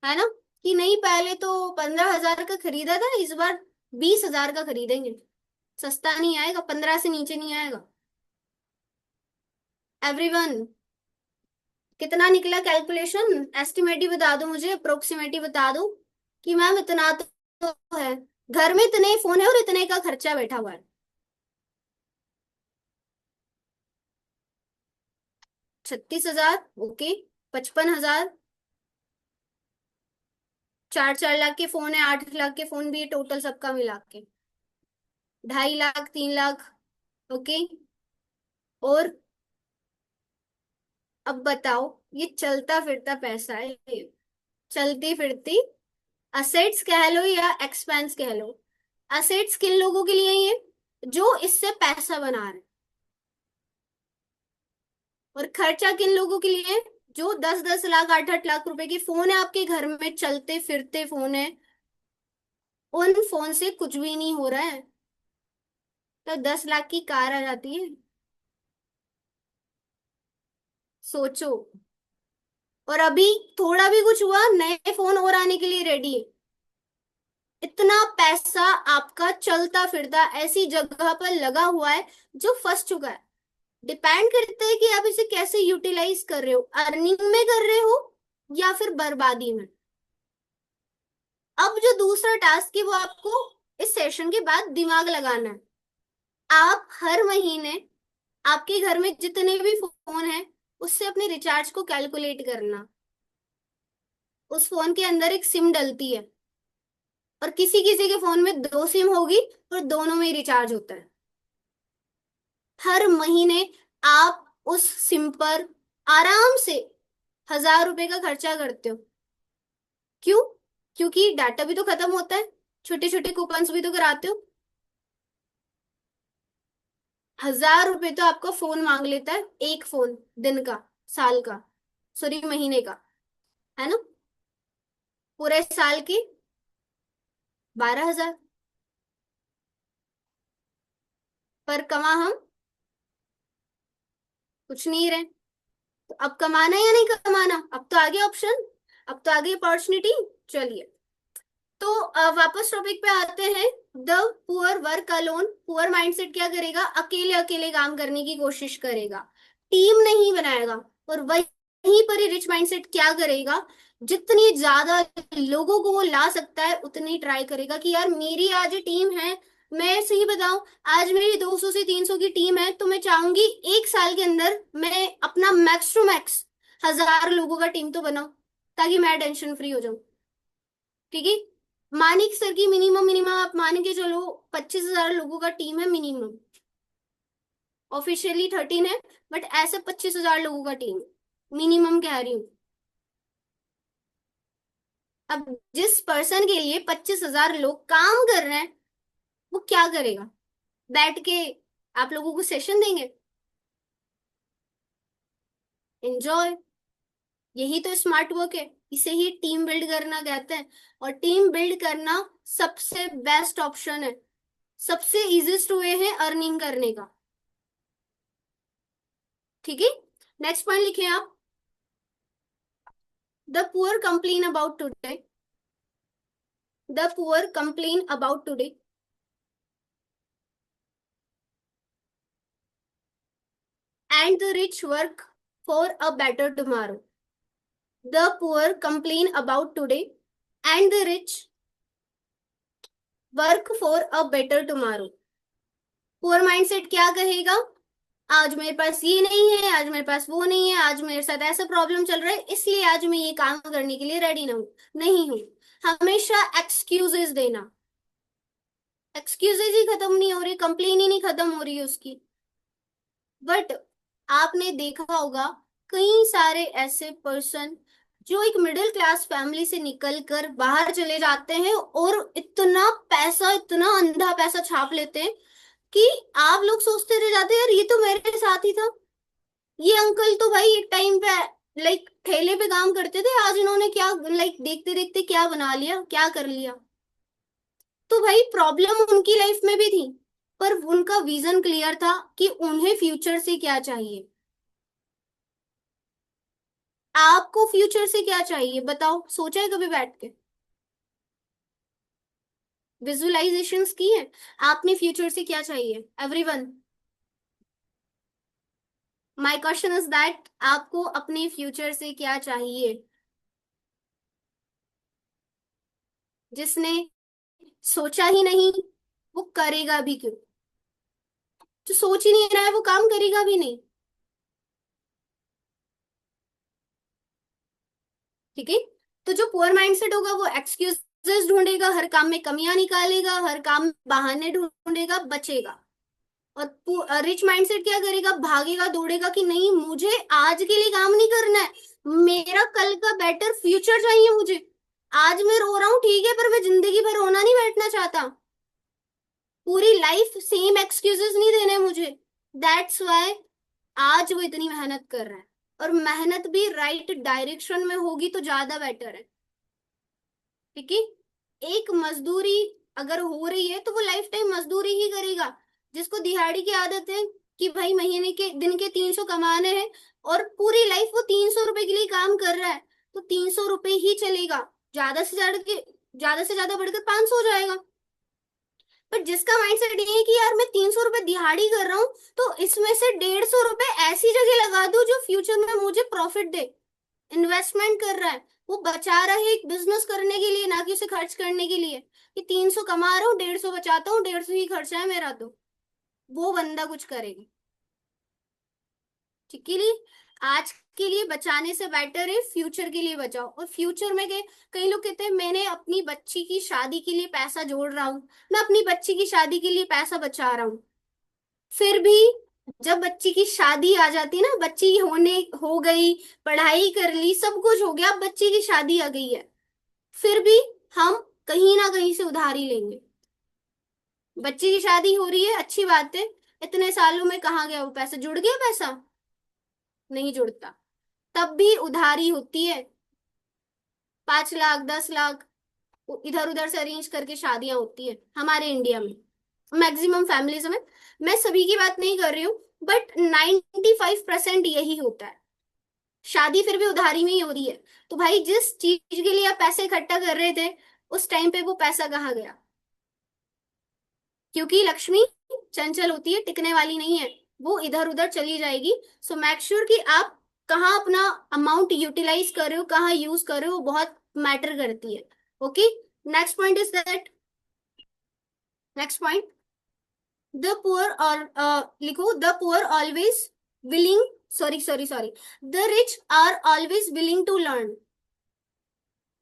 है ना? कि नहीं पहले तो 15,000 का खरीदा था, इस बार 20,000 का खरीदेंगे। सस्ता नहीं आएगा, 15 से नीचे नहीं आएगा एवरीवन। कितना निकला कैलकुलेशन? एस्टिमेट ही बता दो मुझे, अप्रोक्सीमेट ही बता दो कि मैम इतना तो है। घर में इतने फोन है और इतने का खर्चा बैठा हुआ है। 36,000। ओके। 55,000। 4 4 लाख के फोन है, 8 लाख के फोन भी है, टोटल सबका मिला के 2.5 लाख 3 लाख। ओके। और अब बताओ, ये चलता फिरता पैसा है, ये चलती फिरती असेट्स कह लो या एक्सपेंस कह लो। असेट्स किन लोगों के लिए ये, जो इससे पैसा बना रहे हैं। और खर्चा किन लोगों के लिए, जो 10 10 लाख 8 8 लाख रुपए के फोन है आपके घर में, चलते फिरते फोन है, उन फोन से कुछ भी नहीं हो रहा है, तो 10 लाख की कार आ जाती है। सोचो। और अभी थोड़ा भी कुछ हुआ नए फोन और आने के लिए रेडी है। इतना पैसा आपका चलता फिरता ऐसी जगह पर लगा हुआ है जो फंस चुका है। डिपेंड करता है कि आप इसे कैसे यूटिलाइज कर रहे हो, अर्निंग में कर रहे हो या फिर बर्बादी में। अब जो दूसरा टास्क है वो आपको इस सेशन के बाद दिमाग लगाना है। आप हर महीने आपके घर में जितने भी फोन है उससे अपने रिचार्ज को कैलकुलेट करना। उस फोन के अंदर एक सिम डलती है, और किसी किसी के फोन में दो सिम होगी, और दोनों में ही रिचार्ज होता है। हर महीने आप उस सिम पर आराम से 1,000 रुपए का खर्चा करते हो। क्यों? क्योंकि डाटा भी तो खत्म होता है, छोटे छोटे कूपन्स भी तो कराते हो। 1,000 रुपए तो आपका फोन मांग लेता है, एक फोन, दिन का, साल का, सॉरी महीने का, है ना? पूरे साल की 12,000। पर कमा हम कुछ नहीं रहे। तो अब कमाना है या नहीं कमाना? अब तो आगे ऑप्शन, अब तो आगे अपॉर्चुनिटी। चलिए, तो वापस टॉपिक पे आते हैं। The poor work alone. Poor mindset क्या करेगा? अकेले अकेले काम करने की कोशिश करेगा, टीम नहीं बनाएगा। और वहीं पर ही रिच माइंडसेट क्या करेगा? जितनी ज्यादा लोगों को वो ला सकता है उतनी ट्राई करेगा कि यार मेरी आज टीम है। मैं सही बताऊं, आज मेरी 200 से 300 की टीम है, तो मैं चाहूंगी एक साल के अंदर मैं अपना मैक्स टू मैक्स 1,000 लोगों का टीम तो बनाऊं, ताकि मैं टेंशन फ्री हो जाऊं। ठीक है? मानिक सर की मिनिमम मिनिमम आप मान के चलो 25,000 लोगों का टीम है मिनिमम। ऑफिशियली 13 है, बट ऐसे 25,000 लोगों का टीम मिनिमम कह रही हूँ। अब जिस पर्सन के लिए 25,000 लोग काम कर रहे हैं, वो क्या करेगा? बैठ के आप लोगों को सेशन देंगे? एंजॉय। यही तो स्मार्ट वर्क है, इसे ही टीम बिल्ड करना कहते हैं। और टीम बिल्ड करना सबसे बेस्ट ऑप्शन है, सबसे इजीस्ट वे है अर्निंग करने का। ठीक है? नेक्स्ट पॉइंट लिखे आप। The poor complain about today. The poor complain about today, and the rich work for a better tomorrow. The poor complain about today, and the rich work for a better tomorrow. Poor mindset क्या कहेगा? आज मेरे पास ये नहीं है, आज मेरे पास वो नहीं है, आज मेरे साथ ऐसा प्रॉब्लम चल रहा है, इसलिए आज मैं ये काम करने के लिए रेडी नहीं हूं। हमेशा एक्सक्यूजेस देना। एक्सक्यूजेस ही खत्म नहीं हो रही, कंप्लेन ही नहीं खत्म हो रही है उसकी। बट आपने देखा होगा कई सारे ऐसे पर्सन जो एक मिडिल क्लास फैमिली से निकलकर बाहर चले जाते हैं और इतना पैसा, इतना अंधा पैसा छाप लेते हैं कि आप लोग सोचते रह जाते हैं यार ये तो मेरे साथ ही था। ये अंकल तो भाई एक टाइम पे लाइक ठेले पे काम करते थे, आज इन्होंने क्या लाइक देखते देखते क्या बना लिया, क्या कर लिया। तो भाई प्रॉब्लम उनकी लाइफ में भी थी, पर उनका विजन क्लियर था कि उन्हें फ्यूचर से क्या चाहिए। आपको फ्यूचर से क्या चाहिए बताओ? सोचा है कभी बैठ के? विजुअलाइजेशंस की है आपने फ्यूचर से क्या चाहिए? Everyone, my question is that आपको अपने फ्यूचर से क्या चाहिए? जिसने सोचा ही नहीं वो करेगा भी क्यों? जो सोच ही नहीं रहा है वो काम करेगा भी नहीं। ठीक है? तो जो पुअर माइंडसेट होगा वो एक्सक्यूजेस ढूंढेगा, हर काम में कमियां निकालेगा, हर काम में बहाने ढूंढेगा, बचेगा। और रिच माइंडसेट क्या करेगा? भागेगा दौड़ेगा कि नहीं, मुझे आज के लिए काम नहीं करना है, मेरा कल का बेटर फ्यूचर चाहिए मुझे। आज मैं रो रहा हूँ ठीक है, पर मैं जिंदगी भर रोना नहीं बैठना चाहता। पूरी लाइफ सेम एक्सक्यूजेस नहीं देने मुझे। दैट्स वाई आज वो इतनी मेहनत कर रहा है, और मेहनत भी राइट डायरेक्शन में होगी तो ज्यादा बेटर है। ठीक है? एक मजदूरी अगर हो रही है तो वो लाइफ टाइम मजदूरी ही करेगा। जिसको दिहाड़ी की आदत है कि भाई महीने के दिन के 300 कमाने हैं, और पूरी लाइफ वो 300 रुपए के लिए काम कर रहा है, तो 300 रुपए ही चलेगा। ज्यादा से ज्यादा बढ़कर 500 हो जाएगा। पर जिसका माइंडसेट ये है कि यार मैं 300 रुपए दिहाड़ी कर रहा हूँ, तो इसमें से 150 रुपए ऐसी जगह लगा दूं जो फ्यूचर में मुझे प्रॉफिट दे। इन्वेस्टमेंट कर रहा है, वो बचा रहा है एक बिजनेस करने के लिए, ना कि उसे खर्च करने के लिए कि 300 कमा रहा हूँ 150 बचाता हूँ, 150 ही खर्चा है मेरा। तो वो बंदा कुछ करेगा। ठीक है? आज के लिए बचाने से बेटर है फ्यूचर के लिए बचाओ। और फ्यूचर में कई लोग कहते हैं मैंने अपनी बच्ची की शादी के लिए पैसा जोड़ रहा हूँ, मैं अपनी बच्ची की शादी के लिए पैसा बचा रहा हूँ। फिर भी जब बच्ची की शादी आ जाती है ना, बच्ची होने हो गई, पढ़ाई कर ली, सब कुछ हो गया, अब बच्ची की शादी आ गई है, फिर भी हम कहीं ना कहीं से उधारी लेंगे। बच्ची की शादी हो रही है, अच्छी बात है, इतने सालों में कहाँ गया वो पैसा? जुड़ गया पैसा? नहीं जुड़ता। तब भी उधारी होती है। 5 लाख 10 लाख इधर उधर से अरेंज करके शादियां होती है हमारे इंडिया में, मैक्सिमम फैमिलीज में। मैं सभी की बात नहीं कर रही हूँ, बट 95% यही होता है। शादी फिर भी उधारी में ही हो रही है। तो भाई जिस चीज के लिए आप पैसे इकट्ठा कर रहे थे, उस टाइम पे वो पैसा कहाँ गया? क्योंकि लक्ष्मी चंचल होती है, टिकने वाली नहीं है, वो इधर उधर चली जाएगी। सो मेक श्योर कि आप कहाँ अपना अमाउंट यूटिलाइज कर रहे हो, कहाँ यूज कर रहे हो, वो बहुत मैटर करती है। Okay, next point is that, next point, the poor और लिखो, the poor always willing, sorry, the rich are always willing to learn,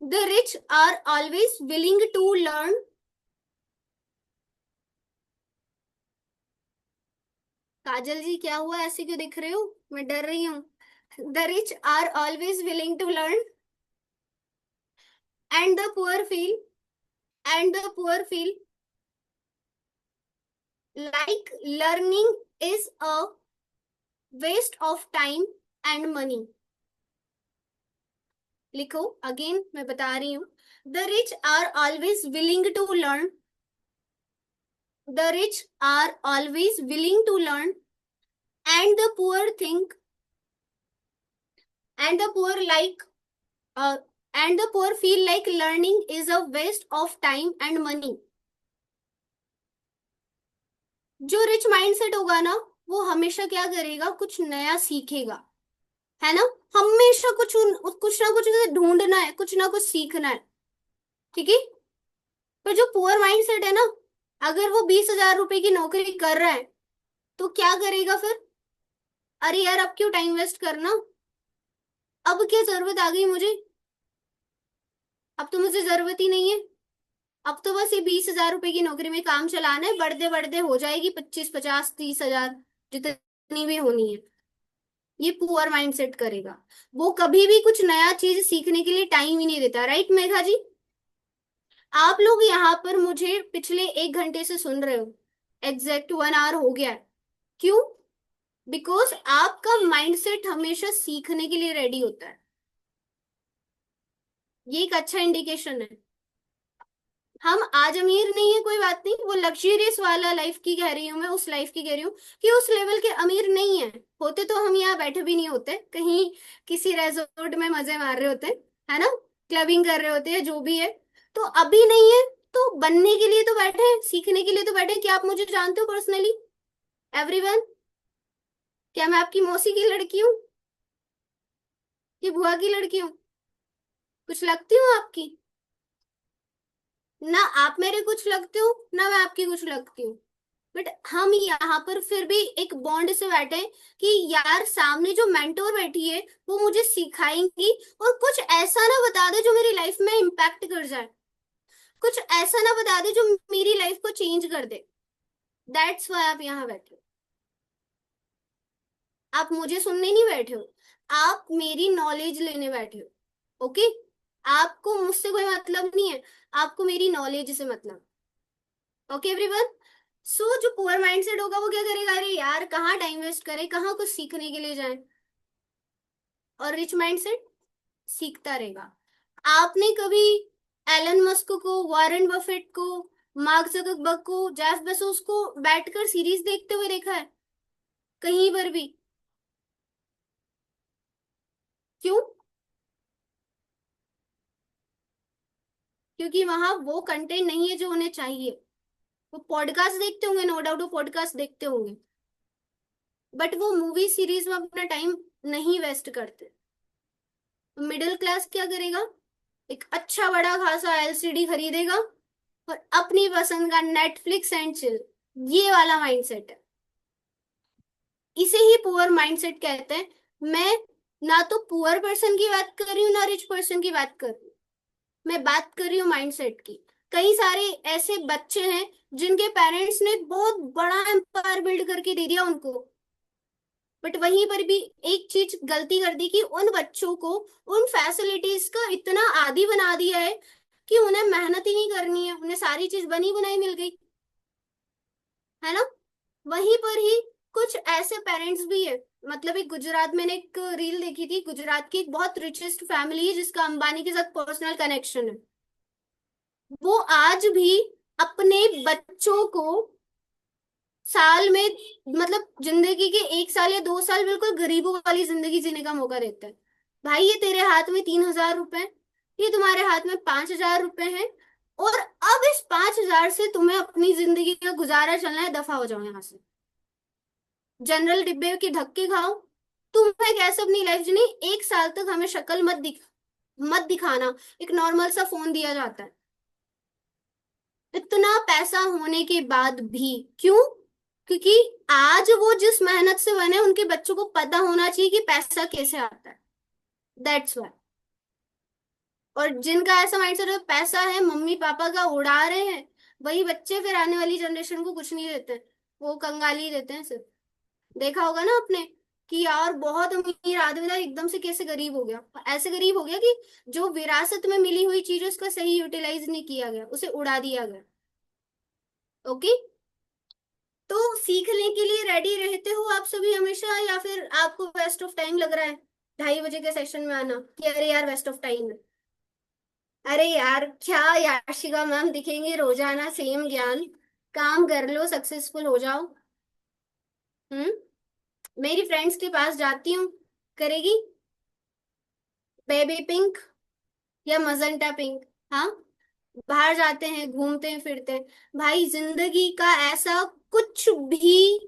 the rich are always willing to learn. Kajal ji क्या हुआ, ऐसे क्यों दिख रहे हो? मैं डर रही हूँ। The rich are always willing to learn and the poor feel, and the poor feel like learning is a waste of time and money। लिखो अगेन, मैं बता रही हूँ, the rich are always willing to learn, the rich are always willing to learn and the poor think, and the poor like and the poor feel like learning is a waste of time and money. जो rich mindset होगा ना, वो हमेशा क्या करेगा, कुछ नया सीखेगा, है ना? हमेशा कुछ ना कुछ ढूंढना है, कुछ ना कुछ सीखना है, ठीक है? पर जो पुअर माइंडसेट है ना, अगर वो 20,000 रुपए की नौकरी कर रहा है, तो क्या करेगा फिर? अरे यार अब क्यों टाइम वेस्ट करना, अब क्या जरूरत आ गई मुझे, अब तो मुझे जरूरत ही नहीं है, अब तो बस ये 20,000 रुपए की नौकरी में काम चलाना है, बढ़ते बढ़ते हो जाएगी 25 50 30 हजार, जितनी भी होनी है। ये पुअर माइंडसेट करेगा, वो कभी भी कुछ नया चीज सीखने के लिए टाइम ही नहीं देता। राइट मेघा जी? आप लोग यहाँ पर मुझे पिछले 1 घंटे से सुन रहे हो, एग्जैक्ट 1 आवर हो गया है। क्यों? बिकॉज आपका माइंडसेट हमेशा सीखने के लिए रेडी होता है। ये एक अच्छा इंडिकेशन है। हम आज अमीर नहीं है, कोई बात नहीं, वो लग्जरियस वाला लाइफ की कह रही हूँ मैं, उस लाइफ की कह रही हूँ कि उस लेवल के अमीर नहीं है। होते तो हम यहाँ बैठे भी नहीं होते, कहीं किसी रेजोर्ट में मजे मार रहे होते, है ना, क्लबिंग कर रहे होते हैं, जो भी है। तो अभी नहीं है, तो बनने के लिए तो बैठे हैं, सीखने के लिए तो बैठे हैं। क्या आप मुझे जानते हो पर्सनली एवरीवन? क्या मैं आपकी मौसी की लड़की हूँ कि बुआ की लड़की हूँ? कुछ लगती हूँ आपकी? ना आप मेरे कुछ लगते हो, ना मैं आपकी कुछ लगती हूँ। बट हम यहाँ पर फिर भी एक बॉन्ड से बैठे हैं कि यार सामने जो मेंटोर बैठी है, वो मुझे सिखाएंगी, और कुछ ऐसा ना बता दे जो मेरी लाइफ में इम्पैक्ट कर जाए, कुछ ऐसा ना बता दे जो मेरी लाइफ को चेंज कर दे। दैट्स वाई आप यहाँ बैठे हो। आप मुझे सुनने नहीं बैठे हो, आप मेरी नॉलेज लेने बैठे हो। ओके? आपको मुझसे कोई मतलब नहीं है, आपको मेरी नॉलेज से मतलब। Okay everyone? सो जो पुअर माइंडसेट होगा वो क्या करेगा, अरे यार कहाँ टाइम वेस्ट करे, कहाँ कुछ सीखने के लिए जाए। और रिच माइंडसेट सीखता रहेगा। आपने कभी एलन मस्क को, वॉरेन बफेट को, मार्क जकरबर्ग को, जेफ बेजोस को बैठकर सीरीज देखते हुए देखा है कहीं पर भी? क्यों? क्योंकि वहां वो कंटेंट नहीं है जो उन्हें चाहिए। वो पॉडकास्ट देखते होंगे, नो डाउट वो पॉडकास्ट देखते होंगे, बट वो मूवी सीरीज में अपना टाइम नहीं वेस्ट करते। मिडिल क्लास क्या करेगा, एक अच्छा बड़ा खासा एलसीडी खरीदेगा और अपनी पसंद का नेटफ्लिक्स एंड चिल, ये वाला माइंडसेट है। इसे ही पुअर माइंडसेट कहते हैं। मैं ना तो पुअर पर्सन की बात कर रही हूँ ना रिच पर्सन की बात कर रही हूँ, मैं बात कर रही हूँ माइंडसेट की। कई सारे ऐसे बच्चे हैं जिनके पेरेंट्स ने बहुत बड़ा एम्पायर बिल्ड करके दे दिया उनको, बट वहीं पर भी एक चीज गलती कर दी कि उन बच्चों को उन फैसिलिटीज का इतना आदी बना दिया है कि उन्हें मेहनत ही नहीं करनी है, उन्हें सारी चीज बनी बनाई मिल गई, है ना। वहीं पर ही कुछ ऐसे पेरेंट्स भी है, मतलब एक गुजरात, मैंने एक रील देखी थी, गुजरात की एक बहुत रिचेस्ट फैमिली है जिसका अंबानी के साथ पर्सनल कनेक्शन है। वो आज भी अपने बच्चों को साल में, मतलब जिंदगी के 1 साल या 2 साल बिल्कुल गरीबों वाली जिंदगी जीने का मौका देते हैं। भाई ये तेरे हाथ में 3,000 रुपए, ये तुम्हारे हाथ में 5,000 रुपए हैं, और अब इस 5,000 से तुम्हें अपनी जिंदगी का गुजारा चलना है, दफा हो जाओ यहाँ से, जनरल डिब्बे के धक्के खाओ। तुम्हें कैसे अपनी लाइफ जीनी, 1 साल तक हमें शक्ल मत दिखाना, एक नॉर्मल सा फोन दिया जाता है। इतना पैसा होने के बाद भी क्यों? क्योंकि आज वो जिस मेहनत से बने, उनके बच्चों को पता होना चाहिए कि पैसा कैसे आता है, दैट्स वाई। और जिनका ऐसा माइंडसेट है पैसा है मम्मी पापा का, उड़ा रहे हैं, वही बच्चे फिर आने वाली जनरेशन को कुछ नहीं देते, वो कंगाली देते हैं सिर्फ। देखा होगा ना आपने कि यार बहुत अमीर आदमी था एकदम से कैसे गरीब हो गया, ऐसे गरीब हो गया कि जो विरासत में मिली हुई चीज उसका सही यूटिलाइज नहीं किया गया, उसे उड़ा दिया गया। ओके। तो सीखने के लिए रेडी रहते हो आप सभी हमेशा, या फिर आपको वेस्ट ऑफ टाइम लग रहा है 2:30 बजे के सेशन में आना कि अरे यार वेस्ट ऑफ टाइम है? अरे यार क्या याशिका मैम दिखेंगे रोजाना सेम ज्ञान, काम कर लो सक्सेसफुल हो जाओ। हम्म। मेरी फ्रेंड्स के पास जाती हूँ, करेगी बेबी पिंक या मजेंटा पिंक, हाँ। बाहर जाते हैं घूमते हैं फिरते हैं, भाई जिंदगी का ऐसा कुछ भी,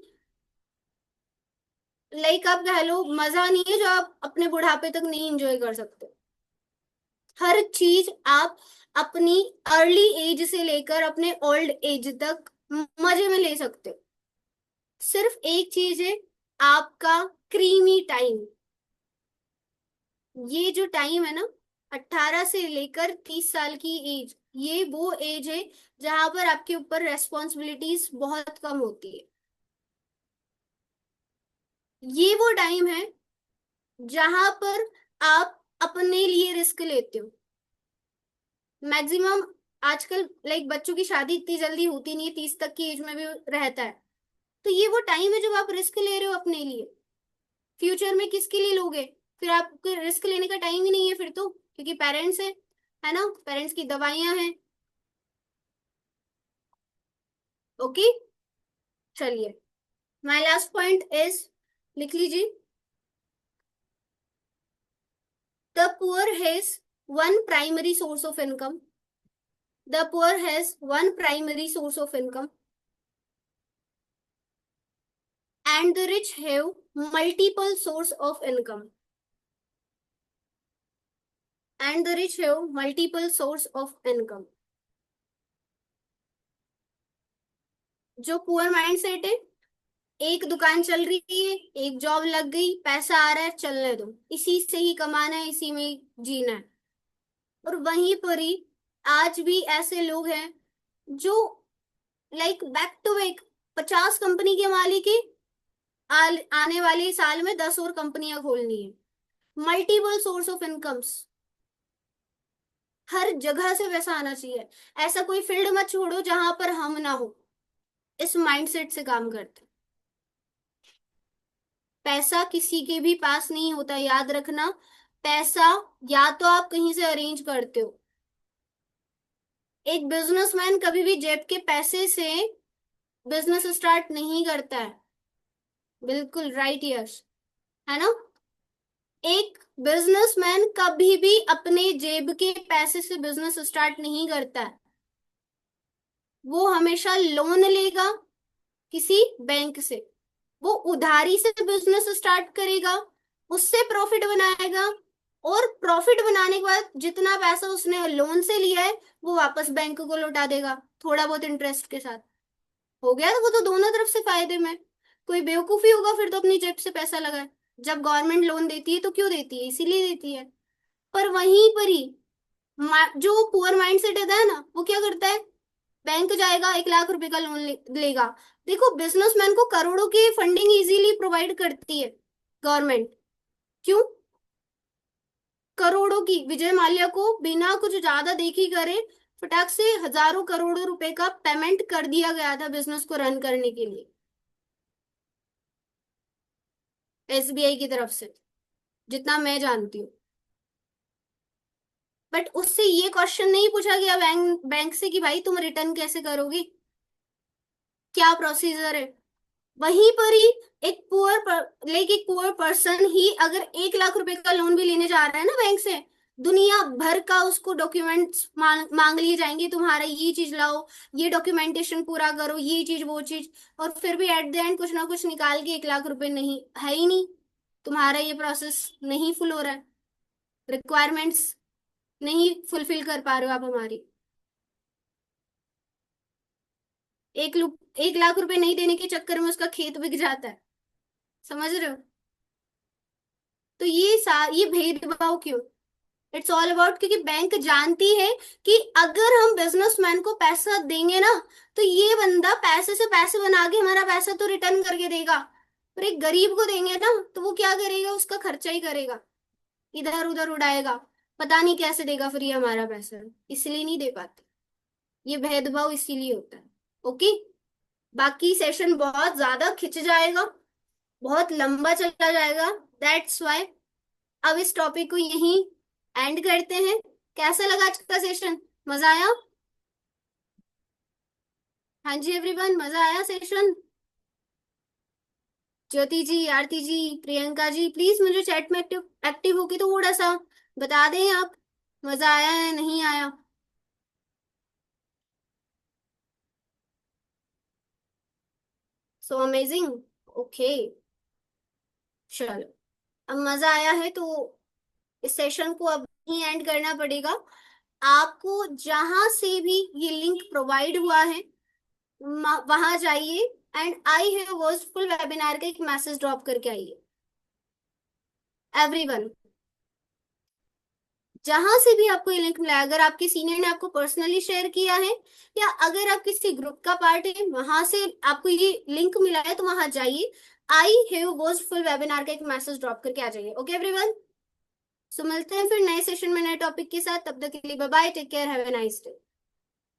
लाइक आप कह लो मजा नहीं है जो आप अपने बुढ़ापे तक नहीं एंजॉय कर सकते। हर चीज आप अपनी अर्ली एज से लेकर अपने ओल्ड एज तक मजे में ले सकते हो। सिर्फ एक चीज है, आपका क्रीमी टाइम। ये जो टाइम है ना, 18 से लेकर 30 साल की एज, ये वो एज है जहां पर आपके ऊपर रेस्पॉन्सिबिलिटीज बहुत कम होती है। ये वो टाइम है जहां पर आप अपने लिए रिस्क लेते हो मैक्सिमम। आजकल लाइक बच्चों की शादी इतनी जल्दी होती नहीं है, 30 तक की एज में भी रहता है। तो ये वो टाइम है जब आप रिस्क ले रहे हो अपने लिए। फ्यूचर में किसके लिए लोगे? फिर आपको रिस्क लेने का टाइम ही नहीं है फिर तो, क्योंकि पेरेंट्स है ना, पेरेंट्स की दवाइयां हैं। ओके, चलिए, माय लास्ट पॉइंट इज, लिख लीजिए, the poor has one primary source of income, the poor has one primary source of income and the rich have multiple source of income, and the rich have multiple source of income। जो poor mind set है, एक दुकान चल रही है, एक job लग गई, पैसा आ रहा है, चलने दो, इसी से ही कमाना है, इसी में ही जीना है। और वहीं पर ही आज भी ऐसे लोग हैं जो like back to back 50 company के मालिक है, आने वाले साल में 10 और कंपनियां खोलनी है, मल्टीपल सोर्स ऑफ इनकम्स। हर जगह से पैसा आना चाहिए, ऐसा कोई फील्ड मत छोड़ो जहां पर हम ना हो। इस माइंडसेट से काम करते हैं। पैसा किसी के भी पास नहीं होता, याद रखना। पैसा या तो आप कहीं से अरेंज करते हो, एक बिजनेसमैन कभी भी जेब के पैसे से बिजनेस स्टार्ट नहीं करता है। बिल्कुल राइट, यश, है ना। एक बिजनेसमैन कभी भी अपने जेब के पैसे से बिजनेस स्टार्ट नहीं करता है, वो हमेशा लोन लेगा किसी बैंक से, वो उधारी से बिजनेस स्टार्ट करेगा, उससे प्रॉफिट बनाएगा, और प्रॉफिट बनाने के बाद जितना पैसा उसने लोन से लिया है वो वापस बैंक को लौटा देगा, थोड़ा बहुत इंटरेस्ट के साथ। हो गया, तो वो तो दोनों तरफ से फायदे में। कोई बेवकूफी होगा फिर तो अपनी जेब से पैसा लगाए। जब गवर्नमेंट लोन देती है तो क्यों देती है, इसीलिए देती है। पर वहीं पर ही जो पुअर माइंड सेट होता है ना, वो क्या करता है, बैंक जाएगा, 1 लाख रुपए का लोन लेगा। देखो, बिजनेसमैन को करोड़ों की फंडिंग इजीली प्रोवाइड करती है गवर्नमेंट। क्यों? करोड़ों की, विजय माल्या को बिना कुछ ज्यादा देखी करे फटाक से हजारों करोड़ों रुपए का पेमेंट कर दिया गया था बिजनेस को रन करने के लिए, एसबीआई की तरफ से, जितना मैं जानती हूँ। बट उससे ये क्वेश्चन नहीं पूछा गया बैंक बैंक से कि भाई तुम रिटर्न कैसे करोगे, क्या प्रोसीजर है। वहीं पर ही एक पुअर पर्सन ही अगर 1 लाख रुपए का लोन भी लेने जा रहा है ना बैंक से, दुनिया भर का उसको डॉक्यूमेंट्स मांग लिए जाएंगे, तुम्हारा ये चीज लाओ, ये डॉक्यूमेंटेशन पूरा करो, ये चीज वो चीज। और फिर भी एट द एंड कुछ ना कुछ निकाल के 1 लाख रुपए नहीं है ही नहीं, तुम्हारा ये प्रोसेस नहीं फुल हो रहा है, रिक्वायरमेंट्स नहीं फुलफिल कर पा रहे हो आप हमारी। 1 लाख रुपए नहीं देने के चक्कर में उसका खेत बिक जाता है, समझ रहे हो। तो ये भेदभाव क्यों? इट्स ऑल अबाउट, क्योंकि बैंक जानती है कि अगर हम बिजनेसमैन को पैसा देंगे ना, तो ये बंदा पैसे से पैसे बना के हमारा पैसा तो रिटर्न करके देगा। पर एक गरीब को देंगे ना, तो वो क्या करेगा, उसका खर्चा ही करेगा, इधर उधर उड़ाएगा, पता नहीं कैसे देगा फिर ये हमारा पैसा। इसलिए नहीं दे पाते, ये भेदभाव इसीलिए होता है। ओके। बाकी सेशन बहुत ज्यादा खिंच जाएगा, बहुत लंबा चला जाएगा, दैट्स वाई अब इस टॉपिक को यहीं एंड करते हैं। कैसा लगा आज का सेशन? मजा आया? हाँ जी एवरीवन, मजा आया सेशन? ज्योति जी, आरती जी, प्रियंका जी, प्लीज मुझे चैट में एक्टिव एक्टिव होके तो थोड़ा सा बता दें आप, मजा आया है नहीं आया। So amazing. ओके, चलो, अब मजा आया है तो इस सेशन को अब ही एंड करना पड़ेगा। आपको जहां से भी ये लिंक प्रोवाइड हुआ है वहां जाइए and I have watch full webinar का एक मैसेज ड्रॉप करके आइए, एवरीवन। जहां से भी आपको ये लिंक मिला है, अगर आपके सीनियर ने आपको पर्सनली शेयर किया है, या अगर आप किसी ग्रुप का पार्ट है वहां से आपको ये लिंक मिला है, तो वहां जाइए, I have watch full webinar का एक मैसेज ड्रॉप करके आ जाइए। ओके एवरीवन, सो मिलते हैं फिर नए सेशन में नए टॉपिक के साथ, तब तक के लिए bye bye, take care, have a nice day.